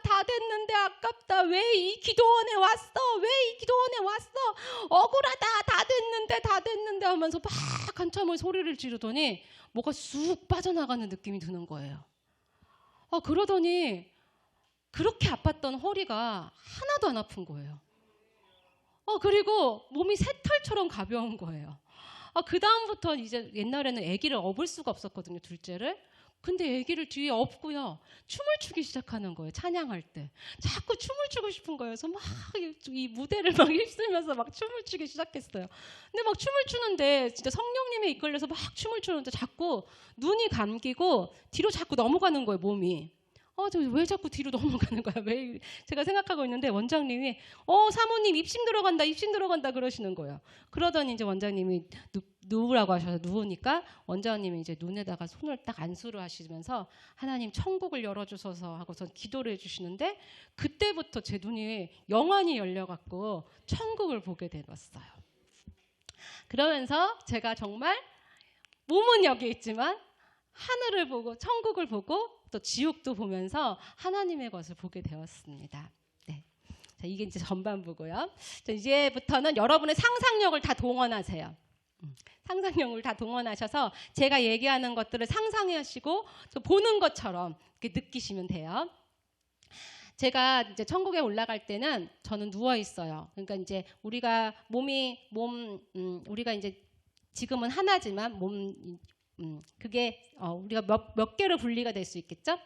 다 됐는데 아깝다. 왜 이 기도원에 왔어? 왜 이 기도원에 왔어? 억울하다. 다 됐는데 하면서 막 한참을 소리를 지르더니 뭐가 쑥 빠져나가는 느낌이 드는 거예요. 그러더니 그렇게 아팠던 허리가 하나도 안 아픈 거예요. 그리고 몸이 새털처럼 가벼운 거예요. 그 다음부터 이제 옛날에는 아기를 업을 수가 없었거든요, 둘째를. 근데 아기를 뒤에 업고요, 춤을 추기 시작하는 거예요. 찬양할 때 자꾸 춤을 추고 싶은 거예요. 그래서 막 이 무대를 막 휩쓸면서 막 춤을 추기 시작했어요. 근데 막 춤을 추는데 진짜 성령님에 이끌려서 막 춤을 추는데 자꾸 눈이 감기고 뒤로 자꾸 넘어가는 거예요, 몸이. 저 왜 자꾸 뒤로 넘어가는 거야? 왜 제가 생각하고 있는데 원장님이 사모님 입심 들어간다 그러시는 거예요. 그러더니 이제 원장님이 누우라고 하셔서 누우니까 원장님이 이제 눈에다가 손을 딱 안수를 하시면서 하나님 천국을 열어주소서 하고서 기도를 해주시는데 그때부터 제 눈이 영안이 열려갖고 천국을 보게 되었어요. 그러면서 제가 정말 몸은 여기 있지만 하늘을 보고 천국을 보고 또 지옥도 보면서 하나님의 것을 보게 되었습니다. 네. 자, 이게 이제 전반부고요. 자, 이제부터는 여러분의 상상력을 다 동원하세요. 상상력을 다 동원하셔서 제가 얘기하는 것들을 상상하시고 보는 것처럼 이렇게 느끼시면 돼요. 제가 이제 천국에 올라갈 때는 저는 누워 있어요. 그러니까 이제 우리가 우리가 이제 지금은 하나지만 그게 우리가 몇 개로 분리가 될 수 있겠죠?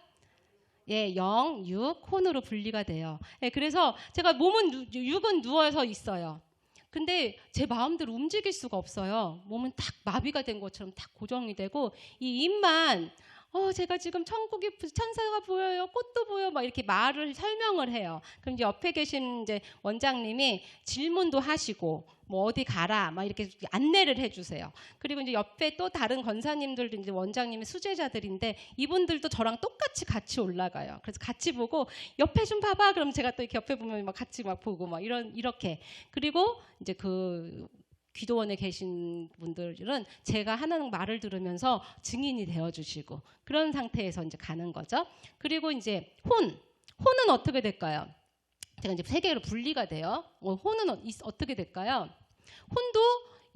예, 0, 6, 혼으로 분리가 돼요. 예, 그래서 제가 몸은 6은 누워서 있어요. 근데 제 마음대로 움직일 수가 없어요. 몸은 딱 마비가 된 것처럼 딱 고정이 되고 이 입만 제가 지금 천국에 천사가 보여요, 꽃도 보여, 막 이렇게 설명을 해요. 그럼 이제 옆에 계신 이제 원장님이 질문도 하시고, 뭐 어디 가라, 막 이렇게 안내를 해주세요. 그리고 이제 옆에 또 다른 권사님들도 이제 원장님의 수제자들인데 이분들도 저랑 똑같이 같이 올라가요. 그래서 같이 보고 옆에 좀 봐봐. 그럼 제가 또 이렇게 옆에 보면 막 같이 막 보고 막 이렇게. 그리고 이제 그 기도원에 계신 분들은 제가 하는 말을 들으면서 증인이 되어주시고 그런 상태에서 이제 가는 거죠. 그리고 이제 혼은 어떻게 될까요? 제가 이제 3개로 분리가 돼요. 혼은 어떻게 될까요? 혼도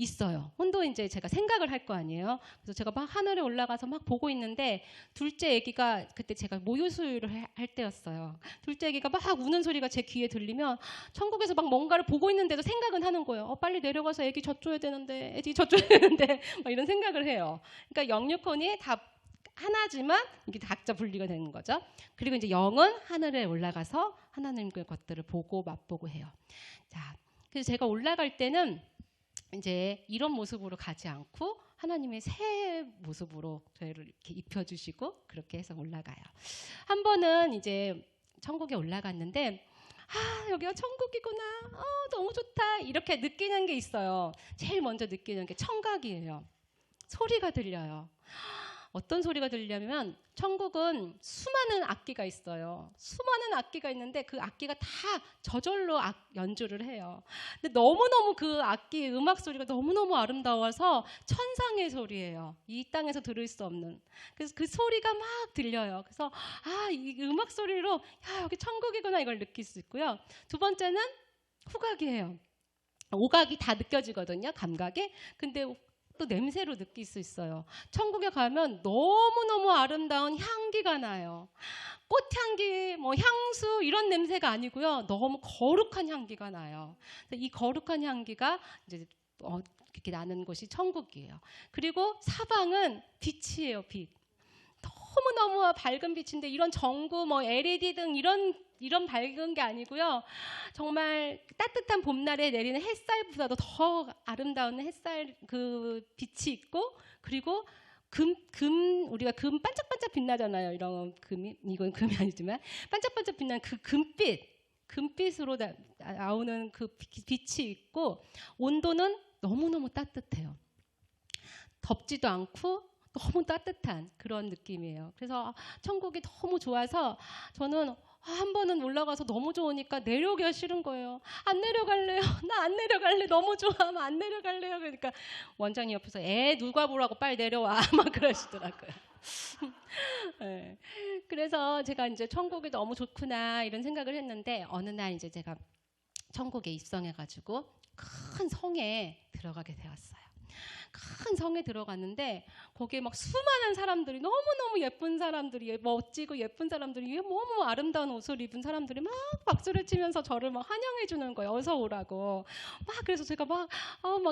있어요. 혼도 이제 제가 생각을 할 거 아니에요. 그래서 제가 막 하늘에 올라가서 막 보고 있는데 둘째 아기가 그때 제가 모유수유를 할 때였어요. 둘째 아기가 막 우는 소리가 제 귀에 들리면 천국에서 막 뭔가를 보고 있는데도 생각은 하는 거예요. 빨리 내려가서 아기 젖줘야 되는데, 애기 젖줘야 되는데 막 이런 생각을 해요. 그러니까 영육혼이 다 하나지만 이게 각자 분리가 되는 거죠. 그리고 이제 영은 하늘에 올라가서 하나님의 것들을 보고 맛보고 해요. 자, 그래서 제가 올라갈 때는 이제 이런 모습으로 가지 않고 하나님의 새 모습으로 저희를 이렇게 입혀주시고 그렇게 해서 올라가요. 한 번은 이제 천국에 올라갔는데 여기가 천국이구나, 너무 좋다 이렇게 느끼는 게 있어요. 제일 먼저 느끼는 게 청각이에요. 소리가 들려요. 어떤 소리가 들리냐면 천국은 수많은 악기가 있어요. 수많은 악기가 있는데 그 악기가 다 저절로 연주를 해요. 근데 너무너무 그 악기 음악 소리가 너무너무 아름다워서 천상의 소리예요. 이 땅에서 들을 수 없는. 그래서 그 소리가 막 들려요. 그래서 이 음악 소리로 야, 여기 천국이구나 이걸 느낄 수 있고요. 두 번째는 후각이에요. 오각이 다 느껴지거든요. 감각이. 근데 또 냄새로 느낄 수 있어요. 천국에 가면 너무너무 아름다운 향기가 나요. 꽃향기, 뭐 향수 이런 냄새가 아니고요. 너무 거룩한 향기가 나요. 이 거룩한 향기가 이제 이렇게 나는 곳이 천국이에요. 그리고 사방은 빛이에요. 빛. 너무너무 밝은 빛인데 이런 전구, 뭐 LED 등 이런 밝은 게 아니고요. 정말 따뜻한 봄날에 내리는 햇살보다도 더 아름다운 햇살 그 빛이 있고, 그리고 우리가 금 반짝반짝 빛나잖아요. 이런 이건 금이 아니지만 반짝반짝 빛나는 그 금빛으로 나오는 그 빛이 있고, 온도는 너무너무 따뜻해요. 덥지도 않고 너무 따뜻한 그런 느낌이에요. 그래서 천국이 너무 좋아서 저는 한 번은 올라가서 너무 좋으니까 내려오기가 싫은 거예요. 안 내려갈래요. 나 안 내려갈래. 너무 좋아하면 안 내려갈래요. 그러니까 원장님 옆에서 누가 보라고 빨리 내려와 막 그러시더라고요. 네. 그래서 제가 이제 천국이 너무 좋구나 이런 생각을 했는데, 어느 날 이제 제가 천국에 입성해가지고 큰 성에 들어가게 되었어요. 큰 성에 들어갔는데 거기에 막 수많은 사람들이, 너무너무 예쁜 사람들이, 멋지고 예쁜 사람들이, 너무 아름다운 옷을 입은 사람들이 막 박수를 치면서 저를 막 환영해 주는 거예요. 어서 오라고. 그래서 제가 막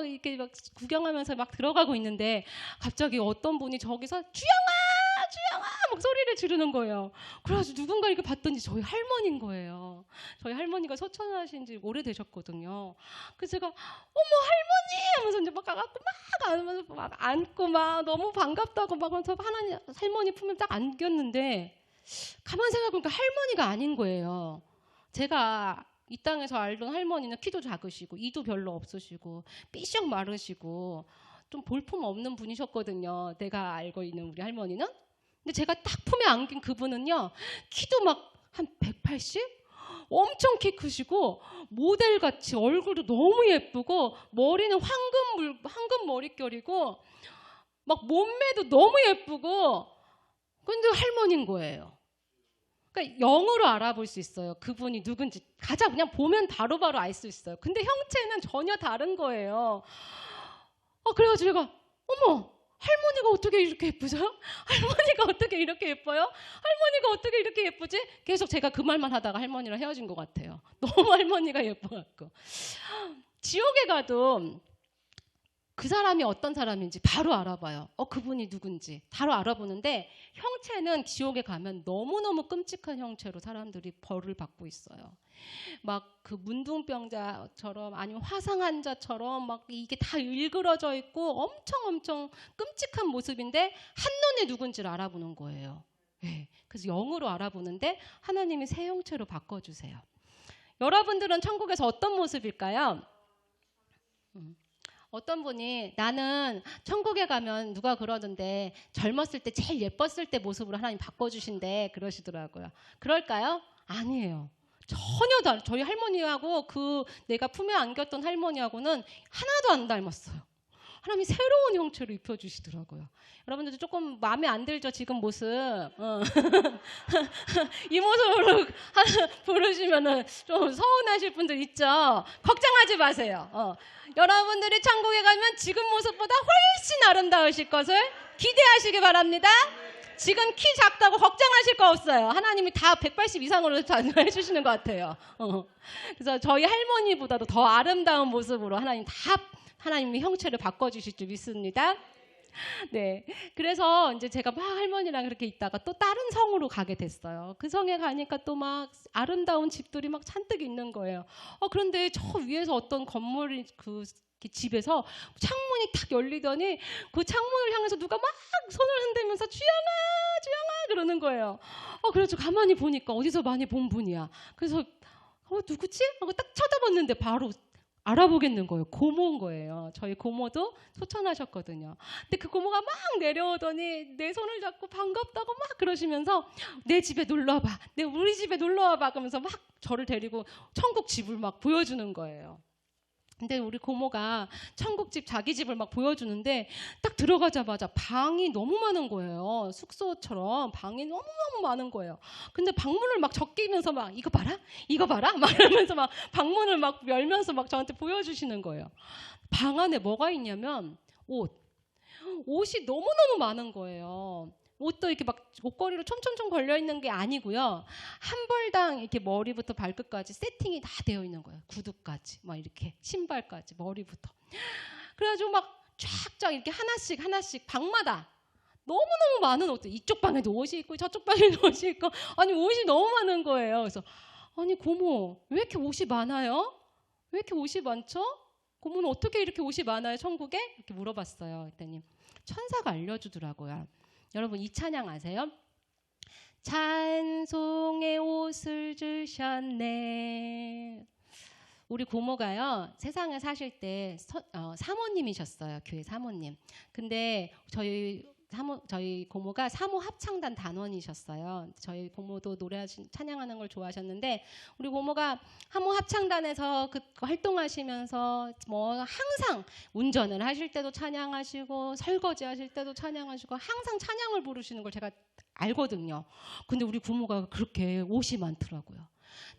이렇게 막 구경하면서 막 들어가고 있는데 갑자기 어떤 분이 저기서 주영아 막 소리를 지르는 거예요. 그래가지고 누군가 이렇게 봤더니 저희 할머니인 거예요. 저희 할머니가 소천하신 지 오래되셨거든요. 그래서 제가 어머 할머니 하면서 이제 막 가갖고 막 안으면서 막 안고 막 너무 반갑다고 막 하면서 할머니 품에 딱 안겼는데, 가만 생각해보니까 할머니가 아닌 거예요. 제가 이 땅에서 알던 할머니는 키도 작으시고 이도 별로 없으시고 삐쩍 마르시고 좀 볼품 없는 분이셨거든요. 내가 알고 있는 우리 할머니는. 근데 제가 딱 품에 안긴 그분은요, 키도 막 한 180? 엄청 키 크시고 모델같이 얼굴도 너무 예쁘고 머리는 황금 머릿결이고 막 몸매도 너무 예쁘고, 근데 할머니인 거예요. 그러니까 영으로 알아볼 수 있어요. 그분이 누군지 그냥 보면 바로바로 알 수 있어요. 근데 형체는 전혀 다른 거예요. 그래가지고 제가 어머 할머니가 어떻게 이렇게 예쁘죠? 할머니가 어떻게 이렇게 예뻐요? 할머니가 어떻게 이렇게 예쁘지? 계속 제가 그 말만 하다가 할머니랑 헤어진 것 같아요. 너무 할머니가 예뻐갖고. 지옥에 가도 그 사람이 어떤 사람인지 바로 알아봐요. 그분이 누군지 바로 알아보는데, 형체는 지옥에 가면 너무너무 끔찍한 형체로 사람들이 벌을 받고 있어요. 막 그 문둥병자처럼 아니면 화상 환자처럼 막 이게 다 일그러져 있고 엄청 끔찍한 모습인데 한눈에 누군지를 알아보는 거예요. 네. 그래서 영으로 알아보는데 하나님이 새 형체로 바꿔주세요. 여러분들은 천국에서 어떤 모습일까요? 어떤 분이 나는 천국에 가면 누가 그러던데 젊었을 때 제일 예뻤을 때 모습으로 하나님 바꿔주신대 그러시더라고요. 그럴까요? 아니에요. 전혀 다른, 저희 할머니하고 내가 품에 안겼던 할머니하고는 하나도 안 닮았어요. 하나님이 새로운 형체로 입혀주시더라고요. 여러분들도 조금 마음에 안 들죠? 지금 모습. 이 모습으로 부르시면 좀 서운하실 분들 있죠? 걱정하지 마세요. 여러분들이 천국에 가면 지금 모습보다 훨씬 아름다우실 것을 기대하시기 바랍니다. 지금 키 작다고 걱정하실 거 없어요. 하나님이 다 180 이상으로 해주시는 것 같아요. 그래서 저희 할머니보다도 더 아름다운 모습으로 하나님이 형체를 바꿔주실 줄 믿습니다. 네. 그래서 이제 제가 막 할머니랑 그렇게 있다가 또 다른 성으로 가게 됐어요. 그 성에 가니까 또 막 아름다운 집들이 막 잔뜩 있는 거예요. 그런데 저 위에서 어떤 건물이 집에서 창문이 탁 열리더니 그 창문을 향해서 누가 막 손을 흔들면서 주영아 그러는 거예요. 그래서 가만히 보니까 어디서 많이 본 분이야. 그래서 누구지? 하고 딱 쳐다봤는데 바로 알아보겠는 거예요. 고모인 거예요. 저희 고모도 소천하셨거든요. 근데 그 고모가 막 내려오더니 내 손을 잡고 반갑다고 막 그러시면서 내 집에 놀러 와봐. 우리 집에 놀러 와봐. 그러면서 막 저를 데리고 천국 집을 막 보여주는 거예요. 근데 우리 고모가 천국집 자기 집을 막 보여주는데 딱 들어가자마자 방이 너무 많은 거예요. 숙소처럼 방이 너무너무 많은 거예요. 근데 방문을 막 적기면서 막 이거 봐라? 이거 봐라? 막 이러면서 막 방문을 막 열면서 막 저한테 보여주시는 거예요. 방 안에 뭐가 있냐면 옷이 너무너무 많은 거예요. 옷도 이렇게 막 옷걸이로 촘촘촘 걸려 있는 게 아니고요. 한 벌당 이렇게 머리부터 발끝까지 세팅이 다 되어 있는 거예요. 구두까지, 막 이렇게 신발까지 머리부터. 그래가지고 막 쫙쫙 이렇게 하나씩 방마다 너무너무 많은 옷들. 이쪽 방에도 옷이 있고 저쪽 방에도 옷이 있고 아니 옷이 너무 많은 거예요. 그래서 아니 고모 왜 이렇게 옷이 많아요? 왜 이렇게 옷이 많죠? 고모는 어떻게 이렇게 옷이 많아요 천국에? 이렇게 물어봤어요. 그랬더니 천사가 알려주더라고요. 여러분 이 찬양 아세요? 찬송의 옷을 주셨네. 우리 고모가요 세상에 사실 때 사모님이셨어요. 교회 사모님. 근데 저희 고모가 사모 합창단 단원이셨어요. 저희 고모도 찬양하는 걸 좋아하셨는데 우리 고모가 사모 합창단에서 그 활동하시면서 뭐 항상 운전을 하실 때도 찬양하시고 설거지 하실 때도 찬양하시고 항상 찬양을 부르시는 걸 제가 알거든요. 근데 우리 고모가 그렇게 옷이 많더라고요.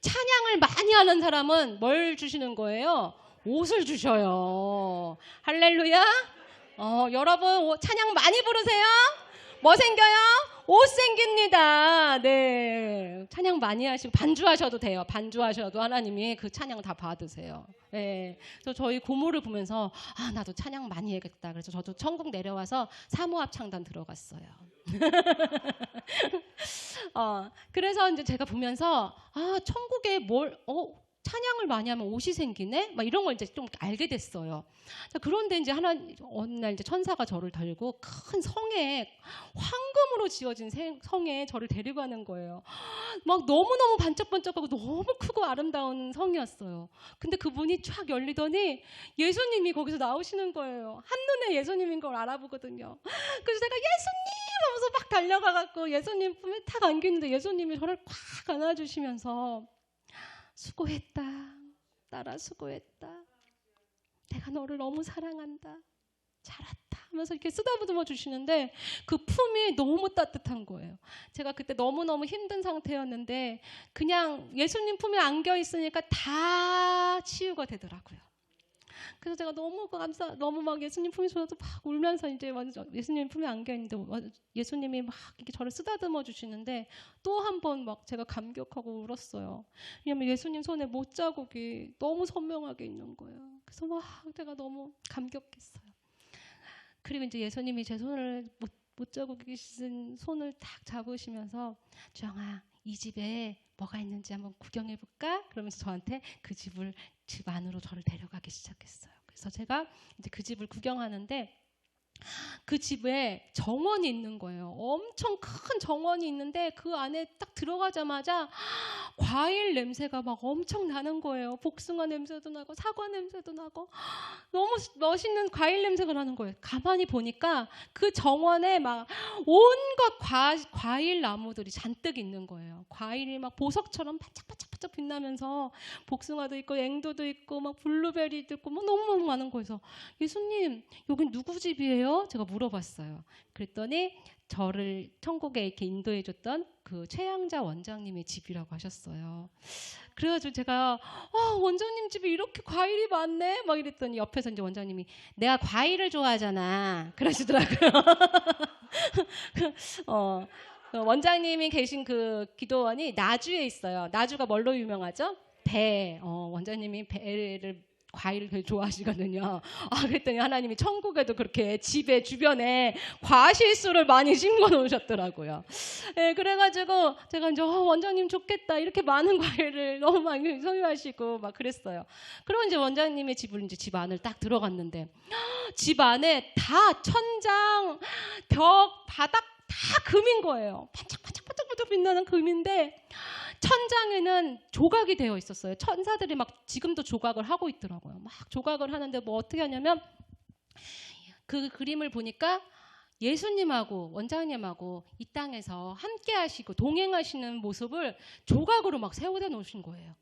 찬양을 많이 하는 사람은 뭘 주시는 거예요? 옷을 주셔요. 할렐루야. 여러분 찬양 많이 부르세요. 뭐 생겨요? 옷 생깁니다. 네, 찬양 많이 하시고 반주하셔도 돼요. 반주하셔도 하나님이 그 찬양 다 받으세요. 네, 그래서 저희 고모를 보면서 나도 찬양 많이 해야겠다. 그래서 저도 천국 내려와서 사모합창단 들어갔어요. 그래서 이제 제가 보면서 천국에 찬양을 많이 하면 옷이 생기네? 막 이런 걸 이제 좀 알게 됐어요. 그런데 이제 어느 날 이제 천사가 저를 들고 큰 성에, 황금으로 지어진 성에 저를 데리고 가는 거예요. 막 너무너무 반짝반짝하고 너무 크고 아름다운 성이었어요. 근데 그 문이 쫙 열리더니 예수님이 거기서 나오시는 거예요. 한눈에 예수님인 걸 알아보거든요. 그래서 제가 예수님! 하면서 막 달려가갖고 예수님 품에 탁 안기는데 예수님이 저를 꽉 안아주시면서 수고했다. 딸아 수고했다. 내가 너를 너무 사랑한다. 잘했다 하면서 이렇게 쓰다듬어 주시는데 그 품이 너무 따뜻한 거예요. 제가 그때 너무너무 힘든 상태였는데 그냥 예수님 품에 안겨 있으니까 다 치유가 되더라고요. 그래서 제가 너무 막 예수님 품에 저도 막 울면서 이제 예수님 품에 안겨 있는데 예수님이 막 이렇게 저를 쓰다듬어 주시는데 또 한 번 막 제가 감격하고 울었어요. 왜냐면 예수님 손에 못자국이 너무 선명하게 있는 거예요. 그래서 막 제가 너무 감격했어요. 그리고 이제 예수님이 제 손을 못자국이 씻은 손을 탁 잡으시면서 주영아 이 집에 뭐가 있는지 한번 구경해 볼까? 그러면서 저한테 집 안으로 저를 데려가기 시작했어요. 그래서 제가 이제 그 집을 구경하는데 그 집에 정원이 있는 거예요. 엄청 큰 정원이 있는데 그 안에 딱 들어가자마자 과일 냄새가 막 엄청 나는 거예요. 복숭아 냄새도 나고 사과 냄새도 나고 너무 멋있는 과일 냄새가 나는 거예요. 가만히 보니까 그 정원에 막 온갖 과일 나무들이 잔뜩 있는 거예요. 과일이 막 보석처럼 반짝반짝 빛나면서 복숭아도 있고 앵두도 있고 막 블루베리도 있고 막 너무 많은 거여서 예수님 여긴 누구 집이에요? 제가 물어봤어요. 그랬더니 저를 천국에 이렇게 인도해줬던 그 최양자 원장님의 집이라고 하셨어요. 그래가지고 제가 원장님 집에 이렇게 과일이 많네? 막 이랬더니 옆에서 이제 원장님이 내가 과일을 좋아하잖아. 그러시더라고요. 원장님이 계신 그 기도원이 나주에 있어요. 나주가 뭘로 유명하죠? 배. 원장님이 배를 과일을 되게 좋아하시거든요. 그랬더니 하나님이 천국에도 그렇게 집에 주변에 과실수를 많이 심어 놓으셨더라고요. 네, 그래가지고 제가 이제 원장님 좋겠다. 이렇게 많은 과일을 너무 많이 소유하시고 막 그랬어요. 그리고 이제 원장님의 집 안을 딱 들어갔는데 집 안에 다 천장, 벽, 바닥 다 금인 거예요. 반짝반짝 빛나는 금인데 천장에는 조각이 되어 있었어요. 천사들이 막 지금도 조각을 하고 있더라고요. 막 조각을 하는데 뭐 어떻게 하냐면 그 그림을 보니까 예수님하고 원장님하고 이 땅에서 함께 하시고 동행하시는 모습을 조각으로 막 세워져 놓으신 거예요.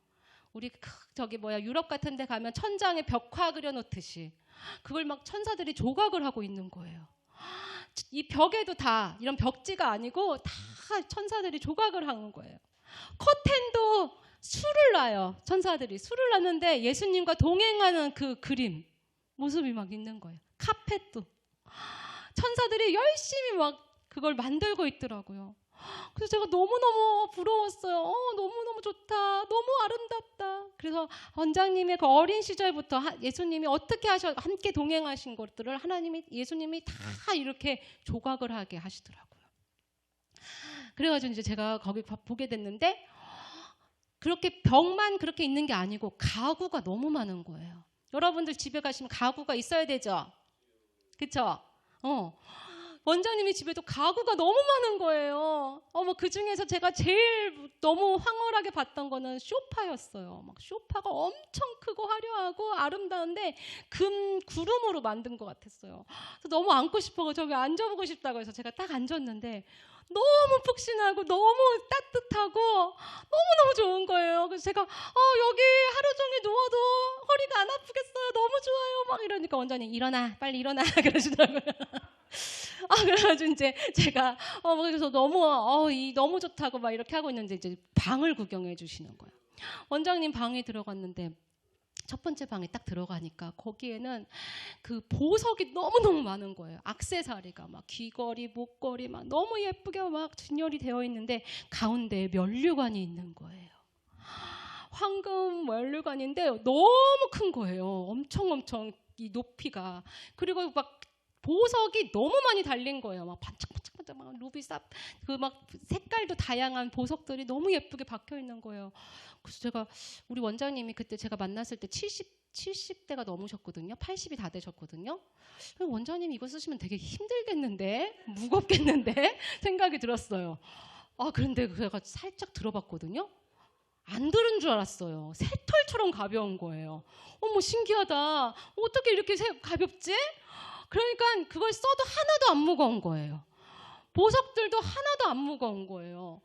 우리 저기 유럽 같은 데 가면 천장에 벽화 그려 놓듯이 그걸 막 천사들이 조각을 하고 있는 거예요. 이 벽에도 다 이런 벽지가 아니고 다 천사들이 조각을 하는 거예요. 커튼도 술을 놔요. 천사들이 술을 놨는데 예수님과 동행하는 그 그림 모습이 막 있는 거예요. 카펫도 천사들이 열심히 막 그걸 만들고 있더라고요. 그래서 제가 너무너무 부러웠어요. 너무너무 좋다. 너무 아름답다. 그래서 원장님의 그 어린 시절부터 예수님이 어떻게 함께 동행하신 것들을 예수님이 다 이렇게 조각을 하게 하시더라고요. 그래가지고 이제 제가 거기 보게 됐는데 그렇게 벽만 그렇게 있는 게 아니고 가구가 너무 많은 거예요. 여러분들 집에 가시면 가구가 있어야 되죠? 그쵸? 원장님이 집에도 가구가 너무 많은 거예요. 그 중에서 제가 제일 너무 황홀하게 봤던 거는 소파였어요. 막 소파가 엄청 크고 화려하고 아름다운데 금 구름으로 만든 것 같았어요. 그래서 너무 앉고 싶어서 저기 앉아보고 싶다고 해서 제가 딱 앉았는데 너무 푹신하고 너무 따뜻하고 너무너무 좋은 거예요. 그래서 제가 여기 하루 종일 누워도 허리가 안 아프겠어요. 너무 좋아요. 막 이러니까 원장님 일어나 빨리 일어나 그러시더라고요. 그래가지고 이제 제가 그래서 너무 좋다고 막 이렇게 하고 있는데 이제 방을 구경해 주시는 거예요. 원장님 방에 들어갔는데 첫 번째 방에 딱 들어가니까 거기에는 그 보석이 너무너무 많은 거예요. 액세서리가 막 귀걸이, 목걸이 막 너무 예쁘게 막 진열이 되어 있는데 가운데에 면류관이 있는 거예요. 황금 면류관인데 너무 큰 거예요. 엄청 이 높이가. 그리고 막 보석이 너무 많이 달린 거예요. 막 반짝반짝 막 루비삽 그 막 색깔도 다양한 보석들이 너무 예쁘게 박혀 있는 거예요. 그래서 제가 우리 원장님이 그때 제가 만났을 때 70대가 넘으셨거든요. 80이 다 되셨거든요. 원장님이 이거 쓰시면 되게 힘들겠는데 무겁겠는데 생각이 들었어요. 그런데 제가 살짝 들어봤거든요. 안 들은 줄 알았어요. 새털처럼 가벼운 거예요. 어머 신기하다. 어떻게 이렇게 가볍지? 그러니까 그걸 써도 하나도 안 무거운 거예요. 보석들도 하나도 안 무거운 거예요.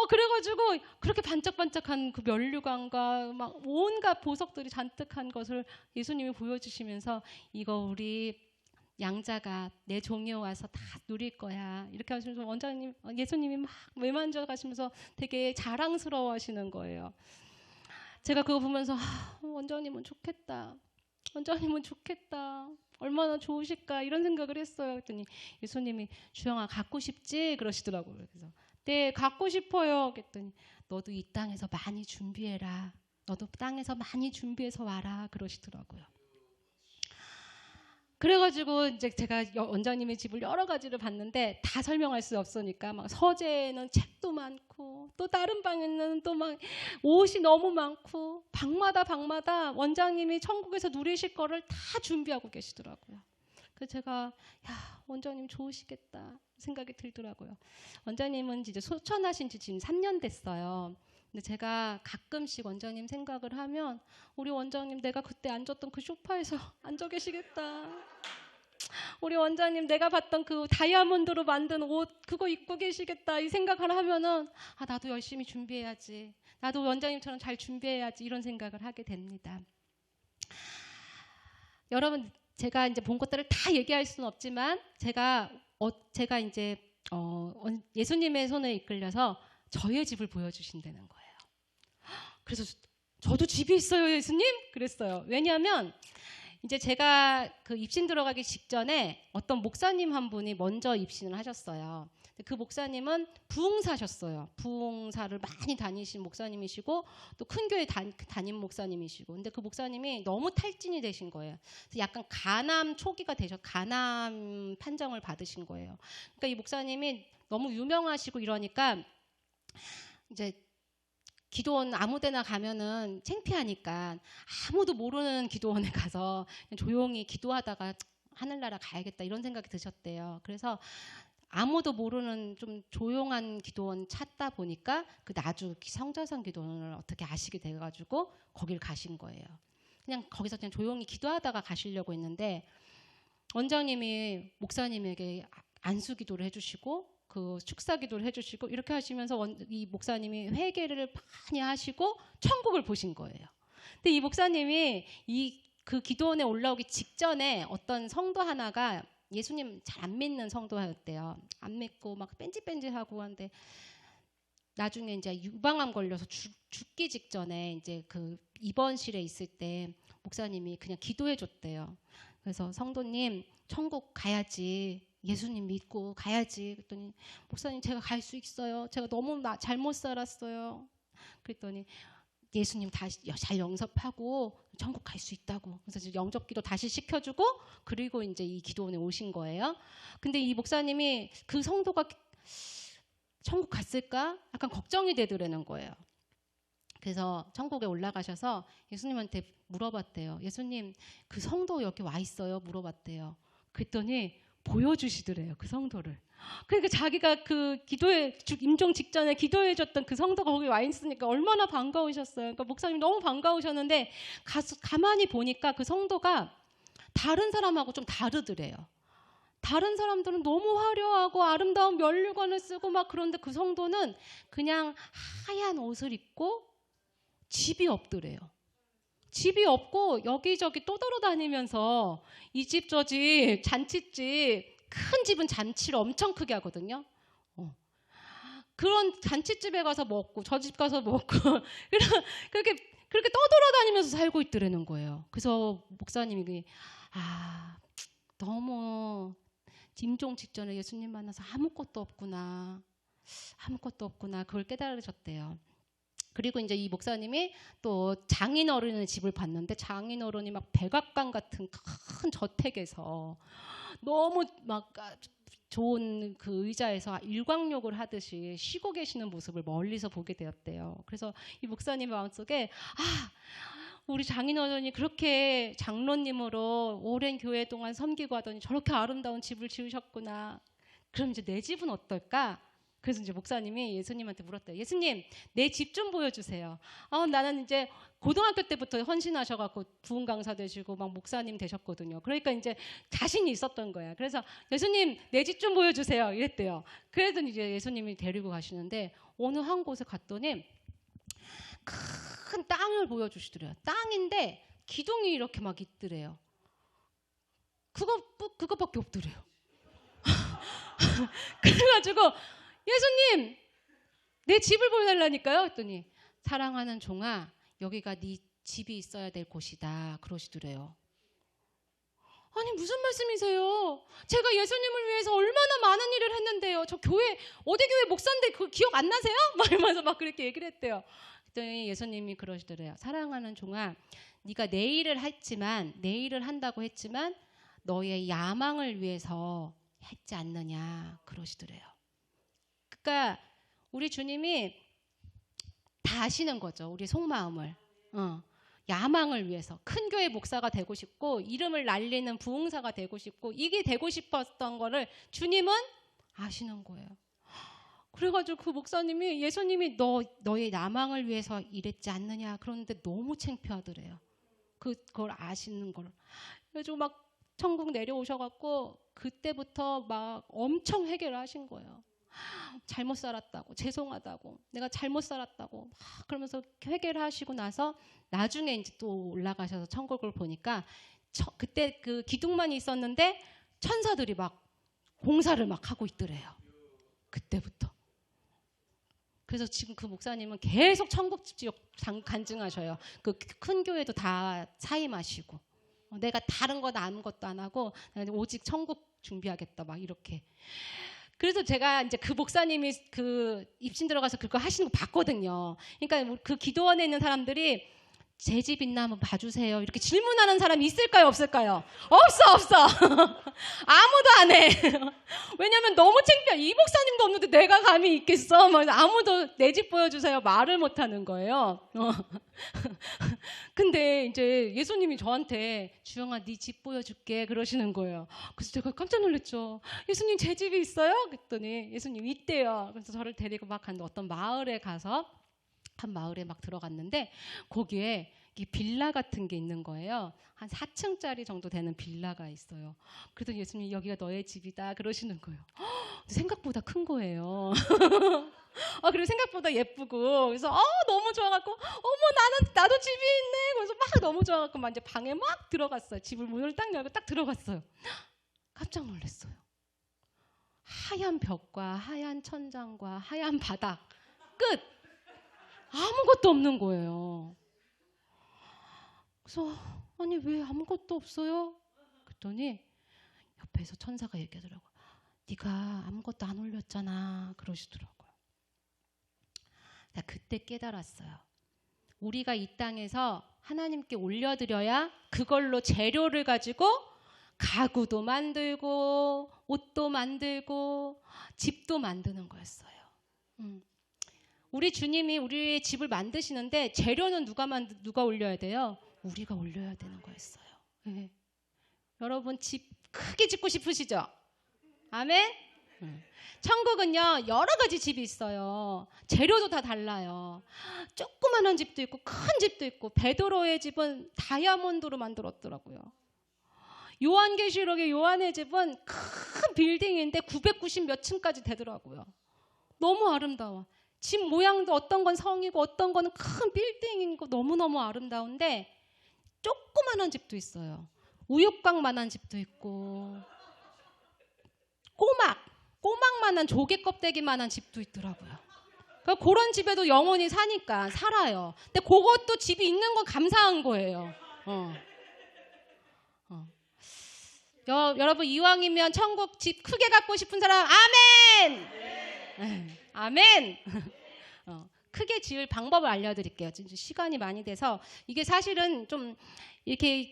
그래가지고 그렇게 반짝반짝한 그 면류관과 막 온갖 보석들이 잔뜩한 것을 예수님이 보여주시면서 이거 우리 양자가 내 종에 와서 다 누릴 거야. 이렇게 하시면서 예수님이 막 외만져 가시면서 되게 자랑스러워 하시는 거예요. 제가 그거 보면서 원장님은 좋겠다. 원장님은 좋겠다. 얼마나 좋으실까 이런 생각을 했어요. 그랬더니 예수님이 주영아 갖고 싶지? 그러시더라고요. 그래서 네 갖고 싶어요. 그랬더니 너도 이 땅에서 많이 준비해라. 너도 땅에서 많이 준비해서 와라. 그러시더라고요. 그래가지고 이제 제가 원장님의 집을 여러 가지를 봤는데 다 설명할 수 없으니까 막 서재에는 책도 많고 또 다른 방에는 또 막 옷이 너무 많고 방마다 원장님이 천국에서 누리실 거를 다 준비하고 계시더라고요. 그래서 제가 원장님 좋으시겠다 생각이 들더라고요. 원장님은 이제 소천하신 지 지금 3년 됐어요. 근데 제가 가끔씩 원장님 생각을 하면 우리 원장님 내가 그때 앉았던 그 소파에서 앉아 계시겠다. 우리 원장님 내가 봤던 그 다이아몬드로 만든 옷 그거 입고 계시겠다 이 생각을 하면은 나도 열심히 준비해야지. 나도 원장님처럼 잘 준비해야지 이런 생각을 하게 됩니다. 여러분 제가 이제 본 것들을 다 얘기할 수는 없지만 제가 이제 예수님의 손에 이끌려서 저의 집을 보여주신다는 거예요. 그래서 저도 집이 있어요, 예수님? 그랬어요. 왜냐하면 이제 제가 그 입신 들어가기 직전에 어떤 목사님 한 분이 먼저 입신을 하셨어요. 그 목사님은 부흥사셨어요. 부흥사를 많이 다니신 목사님이시고 또 큰 교회 담임 목사님이시고 근데 그 목사님이 너무 탈진이 되신 거예요. 그래서 약간 간암 초기가 간암 판정을 받으신 거예요. 그러니까 이 목사님이 너무 유명하시고 이러니까 이제 기도원 아무데나 가면은 창피하니까 아무도 모르는 기도원에 가서 조용히 기도하다가 하늘나라 가야겠다 이런 생각이 드셨대요. 그래서 아무도 모르는 좀 조용한 기도원 찾다 보니까 그 나주 성자산 기도원을 어떻게 아시게 돼가지고 거길 가신 거예요. 그냥 거기서 그냥 조용히 기도하다가 가시려고 했는데 원장님이 목사님에게 안수 기도를 해주시고 그 축사 기도를 해주시고 이렇게 하시면서 이 목사님이 회개를 많이 하시고 천국을 보신 거예요. 근데 이 목사님이 그 기도원에 올라오기 직전에 어떤 성도 하나가 예수님 잘 안 믿는 성도였대요. 안 믿고 막 뺀질뺀질하고 하는데 나중에 이제 유방암 걸려서 죽기 직전에 이제 그 입원실에 있을 때 목사님이 그냥 기도해 줬대요. 그래서 성도님 천국 가야지. 예수님 믿고 가야지. 그랬더니 목사님 제가 갈 수 있어요. 제가 너무 잘못 살았어요. 그랬더니 예수님 다시 잘 영접하고 천국 갈 수 있다고. 그래서 영접기도 다시 시켜주고 그리고 이제 이 기도원에 오신 거예요. 근데 이 목사님이 그 성도가 천국 갔을까? 약간 걱정이 되더라는 거예요. 그래서 천국에 올라가셔서 예수님한테 물어봤대요. 예수님 그 성도 여기 와 있어요? 물어봤대요. 그랬더니 보여주시더래요. 그 성도를. 그러니까 자기가 그 기도에 임종 직전에 기도해줬던 그 성도가 거기 와 있으니까 얼마나 반가우셨어요. 그러니까 목사님 너무 반가우셨는데 가만히 보니까 그 성도가 다른 사람하고 좀 다르더래요. 다른 사람들은 너무 화려하고 아름다운 면류관을 쓰고 막 그런데 그 성도는 그냥 하얀 옷을 입고 집이 없더래요. 집이 없고 여기저기 떠돌아다니면서 이 집 저 집 잔치집 큰 집은 잔치를 엄청 크게 하거든요. 그런 잔치집에 가서 먹고 저 집 가서 먹고 그렇게 떠돌아다니면서 살고 있더라는 거예요. 그래서 목사님이 너무 임종 직전에 예수님 만나서 아무것도 없구나 그걸 깨달으셨대요. 그리고 이제 이 목사님이 또 장인어른의 집을 봤는데 장인어른이 막 백악관 같은 큰 저택에서 너무 막 좋은 그 의자에서 일광욕을 하듯이 쉬고 계시는 모습을 멀리서 보게 되었대요. 그래서 이 목사님 마음속에 우리 장인어른이 그렇게 장로님으로 오랜 교회 동안 섬기고 하더니 저렇게 아름다운 집을 지으셨구나. 그럼 이제 내 집은 어떨까? 그래서 이제 목사님이 예수님한테 물었대요. 예수님, 내 집 좀 보여주세요. 나는 이제 고등학교 때부터 헌신하셔갖고 부흥 강사 되시고 막 목사님 되셨거든요. 그러니까 이제 자신이 있었던 거야. 그래서 예수님, 내 집 좀 보여주세요. 이랬대요. 그래서 이제 예수님이 데리고 가시는데 어느 한 곳에 갔더니 큰 땅을 보여주시더래요. 땅인데 기둥이 이렇게 막 있더래요. 그거밖에 없더래요. 그래가지고 예수님 내 집을 보여달라니까요. 했더니 사랑하는 종아 여기가 네 집이 있어야 될 곳이다 그러시더래요. 아니 무슨 말씀이세요? 제가 예수님을 위해서 얼마나 많은 일을 했는데요. 저 어디 교회 목사인데 그 기억 안 나세요? 막 이러면서 막 그렇게 얘기를 했대요. 그랬더니 예수님이 그러시더래요. 사랑하는 종아 네가 내 일을 한다고 했지만 너의 야망을 위해서 했지 않느냐 그러시더래요. 그러니까 우리 주님이 다 아시는 거죠. 우리 속마음을. 야망을 위해서 큰 교회 목사가 되고 싶고 이름을 날리는 부흥사가 되고 싶고 이게 되고 싶었던 거를 주님은 아시는 거예요. 그래가지고 그 목사님이 예수님이 너의 야망을 위해서 일했지 않느냐 그러는데 너무 창피하더래요. 그걸 아시는 걸. 그래가지고 막 천국 내려오셔갖고 그때부터 막 엄청 회개를 하신 거예요. 잘못 살았다고, 죄송하다고, 내가 잘못 살았다고 막 그러면서 회개를 하시고 나서 나중에 이제 또 올라가셔서 천국을 보니까 그때 그 기둥만 있었는데 천사들이 막 공사를 막 하고 있더래요. 그때부터. 그래서 지금 그 목사님은 계속 천국 지역 간증하셔요. 그 큰 교회도 다 사임하시고 내가 다른 것 아무것도 안 하고 오직 천국 준비하겠다 막 이렇게. 그래서 제가 이제 그 목사님이 그 입신 들어가서 그거 하시는 거 봤거든요. 그러니까 그 기도원에 있는 사람들이 제 집 있나 한번 봐주세요. 이렇게 질문하는 사람이 있을까요? 없을까요? 없어. 아무도 안 해. 왜냐면 너무 창피해. 이 목사님도 없는데 내가 감히 있겠어? 막 아무도 내 집 보여주세요. 말을 못 하는 거예요. 근데 이제 예수님이 저한테 주영아 네 집 보여줄게 그러시는 거예요. 그래서 제가 깜짝 놀랐죠. 예수님 제 집이 있어요? 그랬더니 예수님 있대요. 그래서 저를 데리고 막 갔는데 어떤 마을에 가서 한 마을에 막 들어갔는데 거기에 이 빌라 같은 게 있는 거예요. 한 4층짜리 정도 되는 빌라가 있어요. 그랬더니 예수님이 여기가 너의 집이다 그러시는 거예요. 생각보다 큰 거예요. 그리고 생각보다 예쁘고 그래서 너무 좋아갖고 어머 나도 집이 있네. 그래서 막 너무 좋아갖고 막 이제 방에 막 들어갔어요. 집을 문을 딱 열고 딱 들어갔어요. 깜짝 놀랐어요. 하얀 벽과 하얀 천장과 하얀 바닥 끝. 아무것도 없는 거예요. 그래서 아니 왜 아무것도 없어요? 그랬더니 옆에서 천사가 얘기하더라고요. 네가 아무것도 안 올렸잖아 그러시더라고요. 그때 깨달았어요. 우리가 이 땅에서 하나님께 올려드려야 그걸로 재료를 가지고 가구도 만들고 옷도 만들고 집도 만드는 거였어요. 우리 주님이 우리의 집을 만드시는데 재료는 누가 올려야 돼요? 우리가 올려야 되는 거였어요. 네. 여러분 집 크게 짓고 싶으시죠? 아멘? 천국은요 여러 가지 집이 있어요. 재료도 다 달라요. 조그만한 집도 있고 큰 집도 있고 베드로의 집은 다이아몬드로 만들었더라고요. 요한계시록의 요한의 집은 큰 빌딩인데 990 몇 층까지 되더라고요. 너무 아름다워. 집 모양도 어떤 건 성이고 어떤 거는 큰 빌딩이고 너무너무 아름다운데 조그만한 집도 있어요. 우유곽만한 집도 있고 꼬막만한 조개 껍데기만한 집도 있더라고요. 그러니까 그런 집에도 영혼이 사니까 살아요. 근데 그것도 집이 있는 건 감사한 거예요. 여러분 이왕이면 천국 집 크게 갖고 싶은 사람 아멘! 아멘! 크게 지을 방법을 알려드릴게요. 진짜 시간이 많이 돼서 이게 사실은 좀 이렇게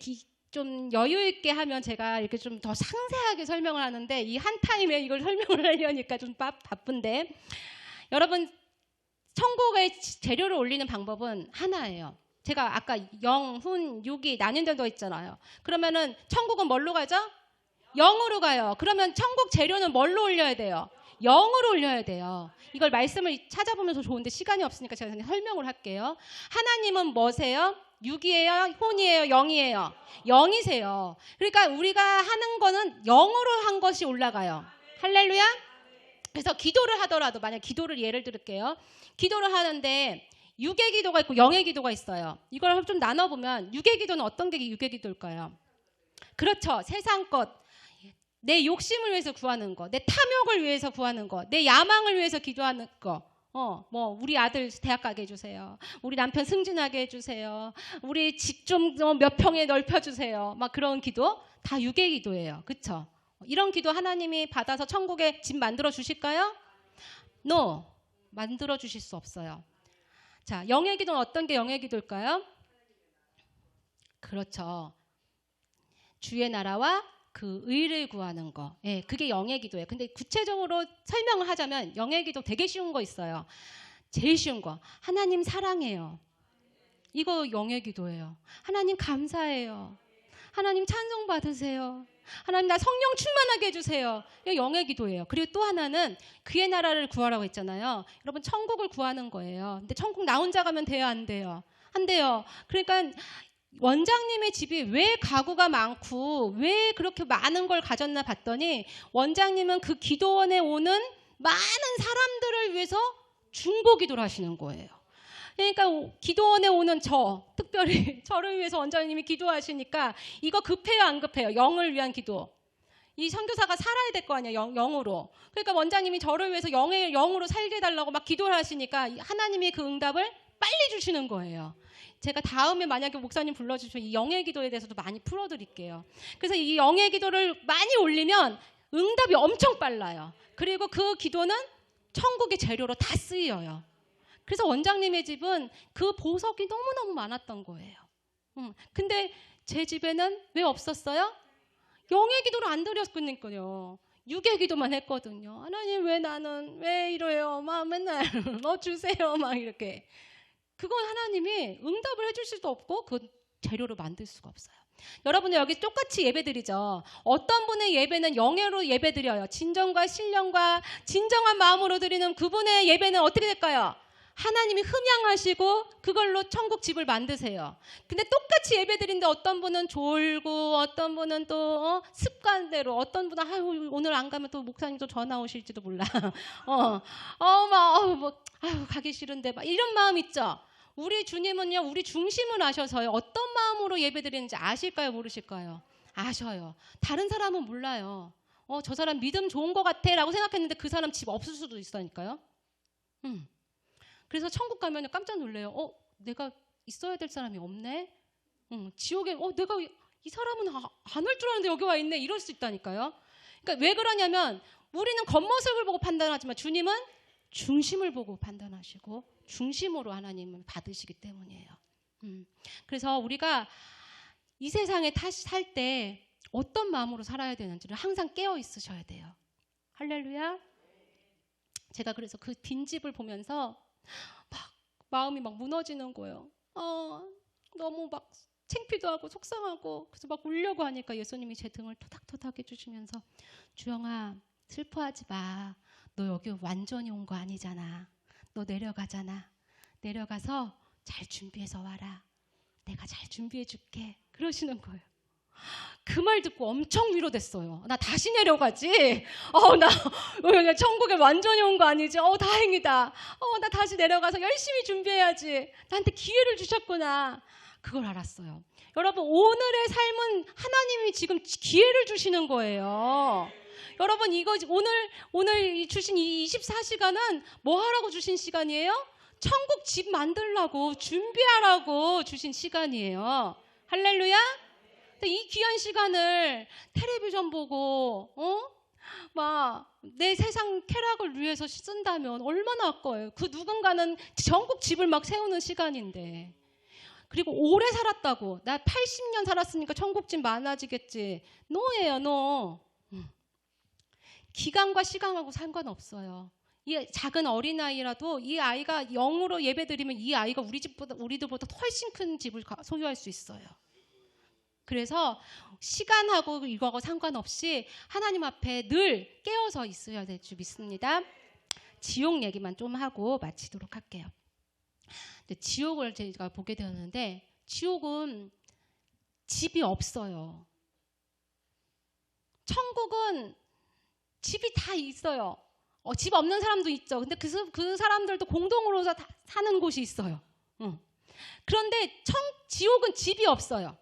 좀 여유 있게 하면 제가 이렇게 좀 더 상세하게 설명을 하는데 이 한 타임에 이걸 설명을 하려니까 좀 바쁜데 여러분 천국에 재료를 올리는 방법은 하나예요. 제가 아까 영, 훈, 육이 나뉜다고 했잖아요. 그러면은 천국은 뭘로 가죠? 영으로 가요. 그러면 천국 재료는 뭘로 올려야 돼요? 영으로 올려야 돼요. 이걸 말씀을 찾아보면서 좋은데 시간이 없으니까 제가 그냥 설명을 할게요. 하나님은 뭐세요? 육이에요? 혼이에요? 영이에요? 영이세요. 그러니까 우리가 하는 거는 영으로 한 것이 올라가요. 할렐루야? 그래서 기도를 하더라도 만약 기도를 예를 들을게요. 기도를 하는데 육의 기도가 있고 영의 기도가 있어요. 이걸 좀 나눠보면 육의 기도는 어떤 게 육의 기도일까요? 그렇죠. 세상 것. 내 욕심을 위해서 구하는 거, 내 탐욕을 위해서 구하는 거, 내 야망을 위해서 기도하는 거. 우리 아들 대학 가게 해주세요. 우리 남편 승진하게 해주세요. 우리 집 좀 몇 평에 넓혀주세요. 막 그런 기도 다 육의 기도예요. 그렇죠? 이런 기도 하나님이 받아서 천국에 집 만들어 주실까요? No, 만들어 주실 수 없어요. 자, 영의 기도는 어떤 게 영의 기도일까요? 그렇죠. 주의 나라와 그 의를 구하는 거. 예, 그게 영의 기도예요. 근데 구체적으로 설명을 하자면 영의 기도 되게 쉬운 거 있어요. 제일 쉬운 거. 하나님 사랑해요. 이거 영의 기도예요. 하나님 감사해요. 하나님 찬송 받으세요. 하나님 나 성령 충만하게 해주세요. 이거 영의 기도예요. 그리고 또 하나는 그의 나라를 구하라고 했잖아요. 여러분 천국을 구하는 거예요. 근데 천국 나 혼자 가면 돼요? 안 돼요? 안 돼요. 그러니까 원장님의 집이 왜 가구가 많고 왜 그렇게 많은 걸 가졌나 봤더니 원장님은 그 기도원에 오는 많은 사람들을 위해서 중보 기도를 하시는 거예요. 그러니까 기도원에 오는 특별히 저를 위해서 원장님이 기도하시니까 이거 급해요 안 급해요? 영을 위한 기도. 이 선교사가 살아야 될 거 아니에요. 영으로. 그러니까 원장님이 저를 위해서 영으로 살게 해달라고 막 기도를 하시니까 하나님이 그 응답을 빨리 주시는 거예요. 제가 다음에 만약에 목사님 불러주시면 이 영의 기도에 대해서도 많이 풀어드릴게요. 그래서 이 영의 기도를 많이 올리면 응답이 엄청 빨라요. 그리고 그 기도는 천국의 재료로 다 쓰여요. 그래서 원장님의 집은 그 보석이 너무너무 많았던 거예요. 근데 제 집에는 왜 없었어요? 영의 기도를 안 드렸으니까요. 육의 기도만 했거든요. 하나님 왜 나는 왜 이래요? 막 맨날 뭐 주세요 막 이렇게. 그건 하나님이 응답을 해줄 수도 없고 그 재료로 만들 수가 없어요. 여러분들 여기 똑같이 예배드리죠. 어떤 분의 예배는 영예로 예배드려요. 진정과 신령과 진정한 마음으로 드리는 그분의 예배는 어떻게 될까요? 하나님이 흠양하시고 그걸로 천국 집을 만드세요. 근데 똑같이 예배드리는데 어떤 분은 졸고 어떤 분은 또 습관대로 어떤 분은 아유 오늘 안 가면 또 목사님도 전화 오실지도 몰라. 가기 싫은데 막 이런 마음 있죠. 우리 주님은요 우리 중심을 아셔서요 어떤 마음으로 예배드리는지 아실까요 모르실까요? 아셔요. 다른 사람은 몰라요. 저 사람 믿음 좋은 것 같아 라고 생각했는데 그 사람 집 없을 수도 있으니까요. 그래서 천국 가면 깜짝 놀래요. 내가 있어야 될 사람이 없네. 지옥에 내가 이 사람은 안 올 줄 알았는데 여기 와 있네. 이럴 수 있다니까요. 그러니까 왜 그러냐면 우리는 겉모습을 보고 판단하지만 주님은 중심을 보고 판단하시고 중심으로 하나님을 받으시기 때문이에요. 그래서 우리가 이 세상에 다시 살 때 어떤 마음으로 살아야 되는지를 항상 깨어 있으셔야 돼요. 할렐루야. 제가 그래서 그 빈집을 보면서 막 마음이 막 무너지는 거예요. 너무 막 창피도 하고 속상하고 그래서 막 울려고 하니까 예수님이 제 등을 토닥토닥 해주시면서 주영아 슬퍼하지 마. 너 여기 완전히 온 거 아니잖아. 너 내려가잖아. 내려가서 잘 준비해서 와라. 내가 잘 준비해 줄게. 그러시는 거예요. 그 말 듣고 엄청 위로됐어요. 나 다시 내려가지. 나 천국에 완전히 온 거 아니지. 다행이다. 나 다시 내려가서 열심히 준비해야지. 나한테 기회를 주셨구나. 그걸 알았어요. 여러분 오늘의 삶은 하나님이 지금 기회를 주시는 거예요. 여러분 이거 오늘 주신 이 24시간은 뭐 하라고 주신 시간이에요? 천국 집 만들라고 준비하라고 주신 시간이에요. 할렐루야. 이 귀한 시간을 텔레비전 보고 막 내 세상 쾌락을 위해서 쓴다면 얼마나 아까워요. 그 누군가는 전국 집을 막 세우는 시간인데 그리고 오래 살았다고 나 80년 살았으니까 천국 집 많아지겠지. 노예요 노. 기간과 시간하고 상관없어요. 이 작은 어린아이라도 이 아이가 영으로 예배드리면 이 아이가 우리들보다 훨씬 큰 집을 소유할 수 있어요. 그래서 시간하고 이거하고 상관없이 하나님 앞에 늘 깨어서 있어야 될 줄 믿습니다. 지옥 얘기만 좀 하고 마치도록 할게요. 지옥을 제가 보게 되었는데 지옥은 집이 없어요. 천국은 집이 다 있어요. 집 없는 사람도 있죠. 근데 그 사람들도 공동으로 사는 곳이 있어요. 그런데 지옥은 집이 없어요.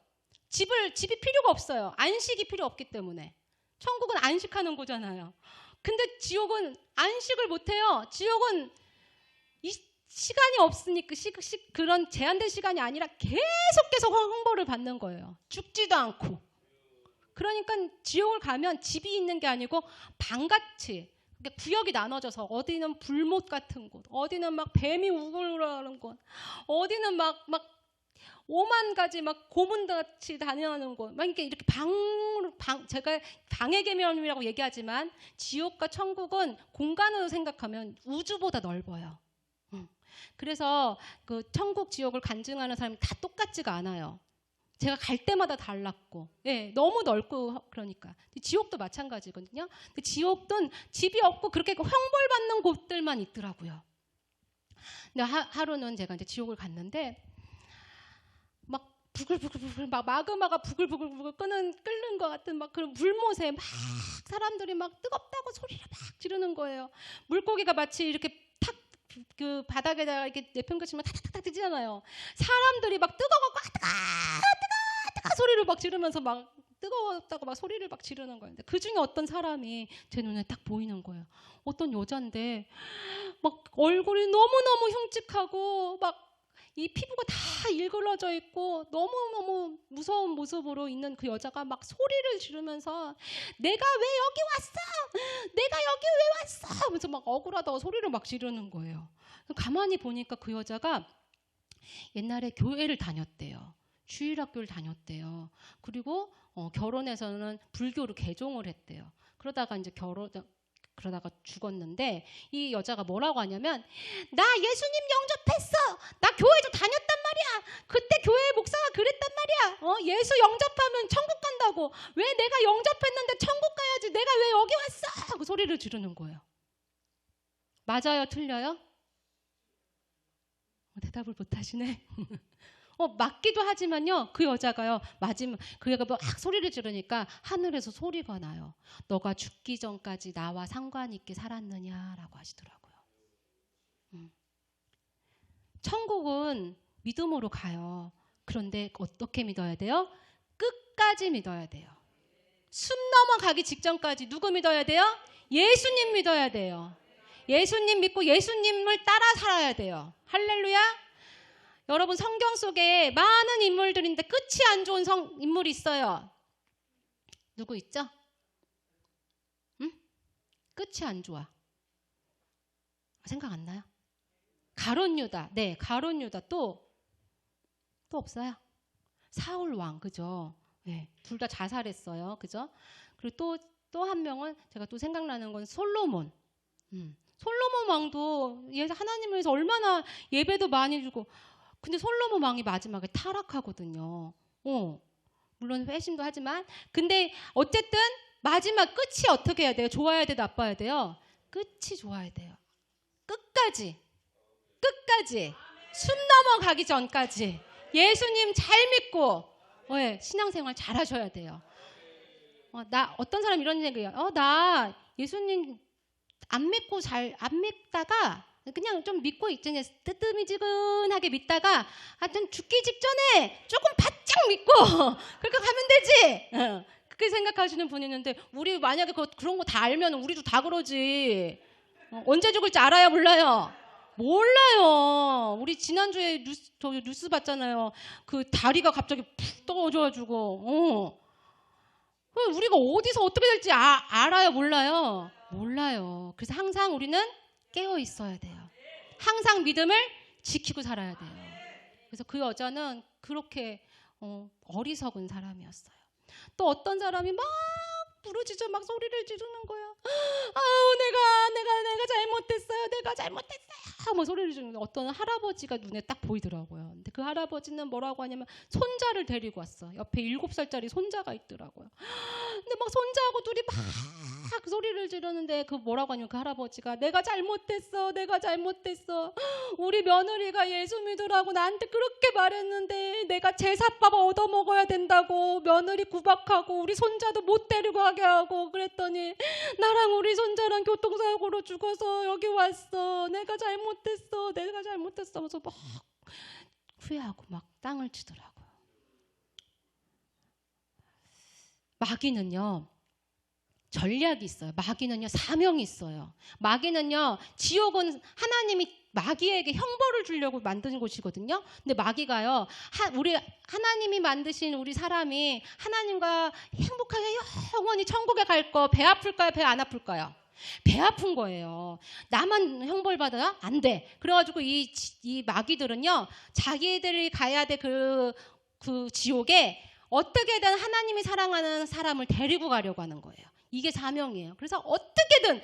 집이 필요가 없어요. 안식이 필요 없기 때문에. 천국은 안식하는 거잖아요. 근데 지옥은 안식을 못해요. 지옥은 시간이 없으니까 그런 제한된 시간이 아니라 계속 홍보를 받는 거예요. 죽지도 않고. 그러니까 지옥을 가면 집이 있는 게 아니고 방같이 구역이 나눠져서 어디는 불못 같은 곳, 어디는 막 뱀이 우글우글하는 곳, 어디는 막 5만 가지 막 고문같이 다녀가는 곳, 막 이렇게 제가 방의 개념이라고 얘기하지만 지옥과 천국은 공간으로 생각하면 우주보다 넓어요. 그래서 그 천국 지옥을 간증하는 사람이 다 똑같지가 않아요. 제가 갈 때마다 달랐고, 너무 넓고 그러니까 지옥도 마찬가지거든요. 근데 지옥은 집이 없고 그렇게 형벌받는 곳들만 있더라고요. 근데 하루는 제가 이제 지옥을 갔는데 막 부글부글 막 마그마가 부글부글 끓는 것 같은 막 그런 불못에 막 사람들이 막 뜨겁다고 소리를 막 지르는 거예요. 물고기가 마치 이렇게 그 바닥에다가 이렇게 내팽개치면 탁탁탁 뜨잖아요. 사람들이 막 뜨거워 뜨거 소리를 막 지르면서 막 뜨거웠다고 막 소리를 막 지르는 거예요. 그 중에 어떤 사람이 제 눈에 딱 보이는 거예요. 어떤 여잔데 막 얼굴이 너무너무 흉측하고 막 이 피부가 다 일그러져 있고 너무너무 무서운 모습으로 있는 그 여자가 막 소리를 지르면서 내가 왜 여기 왔어? 내가 여기 왜 왔어? 하면서 막 억울하다고 소리를 막 지르는 거예요. 가만히 보니까 그 여자가 옛날에 교회를 다녔대요. 주일학교를 다녔대요. 그리고 결혼해서는 불교로 개종을 했대요. 그러다가 이제 그러다가 죽었는데 이 여자가 뭐라고 하냐면 나 예수님 영접했어. 나 교회도 다녔단 말이야. 그때 교회 목사가 그랬단 말이야. 예수 영접하면 천국 간다고. 왜 내가 영접했는데 천국 가야지. 내가 왜 여기 왔어? 하고 소리를 지르는 거예요. 맞아요? 틀려요? 대답을 못 하시네. 맞기도 하지만요. 그 여자가요. 마지막 그 여자가 막 소리를 지르니까 하늘에서 소리가 나요. 너가 죽기 전까지 나와 상관 있게 살았느냐라고 하시더라고요. 천국은 믿음으로 가요. 그런데 어떻게 믿어야 돼요? 끝까지 믿어야 돼요. 숨 넘어가기 직전까지 누구 믿어야 돼요? 예수님 믿어야 돼요. 예수님 믿고 예수님을 따라 살아야 돼요. 할렐루야. 여러분 성경 속에 많은 인물들인데 끝이 안 좋은 인물이 있어요. 누구 있죠? 응? 끝이 안 좋아. 생각 안 나요? 가룟 유다. 네, 가룟 유다. 또 없어요? 사울 왕, 그죠? 네, 둘 다 자살했어요. 그죠? 그리고 또 한 명은 제가 또 생각나는 건 솔로몬. 솔로몬 왕도 하나님을 위해서 얼마나 예배도 많이 주고, 근데 솔로몬 왕이 마지막에 타락하거든요. 물론 회심도 하지만, 근데 어쨌든 마지막 끝이 어떻게 해야 돼요? 좋아야 돼요? 나빠야 돼요? 끝이 좋아야 돼요. 끝까지 숨 넘어가기 전까지 예수님 잘 믿고 신앙생활 잘 하셔야 돼요. 어떤 사람 이런 얘기예요. 나 예수님 안 믿다가 그냥 좀 믿고 있잖아요. 뜨뜨미지근하게 믿다가 하여튼 죽기 직전에 조금 바짝 믿고 그렇게 가면 되지. 그렇게 생각하시는 분이 있는데, 우리 만약에 그런 거 다 알면 우리도 다 그러지. 언제 죽을지 알아요? 몰라요? 몰라요. 우리 지난주에 뉴스 봤잖아요. 그 다리가 갑자기 푹 떨어져가지고 우리가 어디서 어떻게 될지 알아요? 몰라요? 몰라요. 그래서 항상 우리는 깨어 있어야 돼요. 항상 믿음을 지키고 살아야 돼요. 그래서 그 여자는 그렇게 어리석은 사람이었어요. 또 어떤 사람이 막 부르짖어 막 소리를 지르는 거야. 아우 내가 잘못했어요. 내가 잘못했어요. 뭐 소리를 지르는 어떤 할아버지가 눈에 딱 보이더라고요. 근데 그 할아버지는 뭐라고 하냐면 손자를 데리고 왔어. 옆에 7살짜리 손자가 있더라고요. 근데 막 손자하고 둘이 막 소리를 지르는데 그 뭐라고 하냐면 그 할아버지가 내가 잘못했어. 우리 며느리가 예수 믿으라고 나한테 그렇게 말했는데 내가 제사밥 얻어먹어야 된다고 며느리 구박하고 우리 손자도 못 데리고 가게 하고 그랬더니 나랑 우리 손자랑 교통사고로 죽어서 여기 왔어. 내가 잘못했어 하면서 막 후회하고 막 땅을 치더라고요. 마귀는요 전략이 있어요. 마귀는요 사명이 있어요. 마귀는요, 지옥은 하나님이 마귀에게 형벌을 주려고 만든 곳이거든요. 근데 마귀가요, 우리 하나님이 만드신 우리 사람이 하나님과 행복하게 영원히 천국에 갈 거 배 아플까요? 배 안 아플까요? 배 아픈 거예요. 나만 형벌 받아야 안 돼. 그래가지고 이 마귀들은요, 자기들이 가야 돼 그 지옥에 어떻게든 하나님이 사랑하는 사람을 데리고 가려고 하는 거예요. 이게 사명이에요. 그래서 어떻게든 한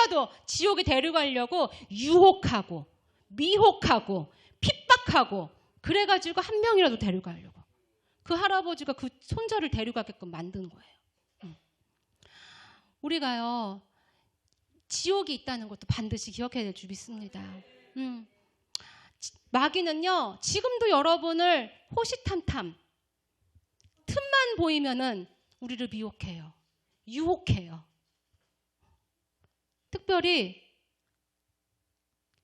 명이라도 지옥에 데려가려고 유혹하고 미혹하고 핍박하고 그래가지고 한 명이라도 데려가려고 그 할아버지가 그 손자를 데려가게끔 만든 거예요. 우리가요 지옥이 있다는 것도 반드시 기억해야 될 줄 믿습니다. 마귀는요 지금도 여러분을 호시탐탐 틈만 보이면은 우리를 미혹해요. 유혹해요. 특별히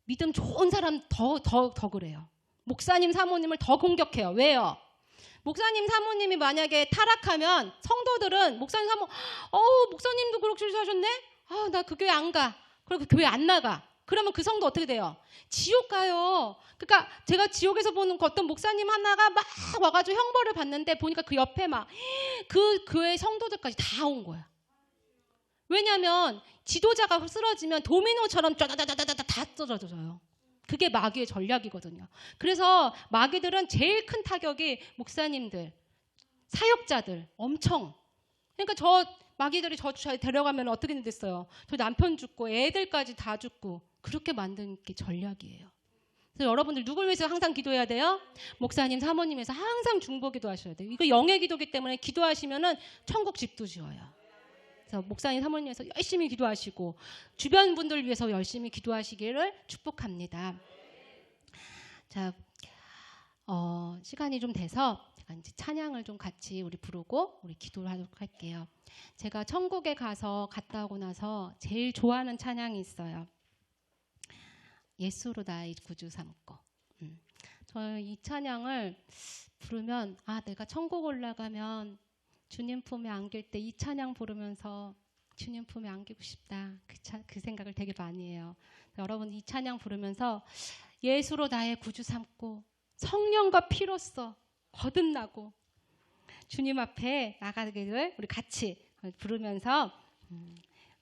믿음 좋은 사람 더 그래요. 목사님 사모님을 더 공격해요. 왜요? 목사님 사모님이 만약에 타락하면 성도들은 목사님 사모 목사님도 그렇게 실수하셨네? 나 그 교회 안 가. 그리고 그 교회 안 나가. 그러면 그 성도 어떻게 돼요? 지옥 가요. 그러니까 제가 지옥에서 보는 어떤 목사님 하나가 막 와가지고 형벌을 받는데 보니까 그 옆에 막 그 교회 성도들까지 다 온 거야. 왜냐하면 지도자가 쓰러지면 도미노처럼 쩌다다다다다 다 쓰러져요. 그게 마귀의 전략이거든요. 그래서 마귀들은 제일 큰 타격이 목사님들, 사역자들 엄청. 그러니까 저 마귀들이 저 데려가면 어떻게 됐어요? 저 남편 죽고 애들까지 다 죽고 그렇게 만든 게 전략이에요. 그래서 여러분들 누굴 위해서 항상 기도해야 돼요? 목사님, 사모님에서 항상 중보 기도하셔야 돼요. 이거 영의 기도기 때문에 기도하시면은 천국 집도 지어요. 그래서 목사님, 사모님 위해서 열심히 기도하시고 주변 분들 위해서 열심히 기도하시기를 축복합니다. 자, 시간이 좀 돼서 제가 이제 찬양을 좀 같이 우리 부르고 우리 기도를 하도록 할게요. 제가 천국에 갔다 오고 나서 제일 좋아하는 찬양이 있어요. 예수로 나의 구주 삼고. 저 이 찬양을 부르면 내가 천국 올라가면 주님 품에 안길 때 이 찬양 부르면서 주님 품에 안기고 싶다. 그 생각을 되게 많이 해요. 여러분 이 찬양 부르면서 예수로 나의 구주 삼고 성령과 피로써 거듭나고 주님 앞에 나가기를 우리 같이 부르면서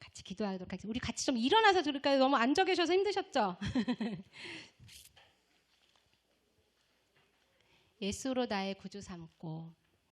같이 기도하도록 하겠습니다. 우리 같이 좀 일어나서 들을까요? 너무 앉아 계셔서 힘드셨죠? 예수로 나의 구주 삼고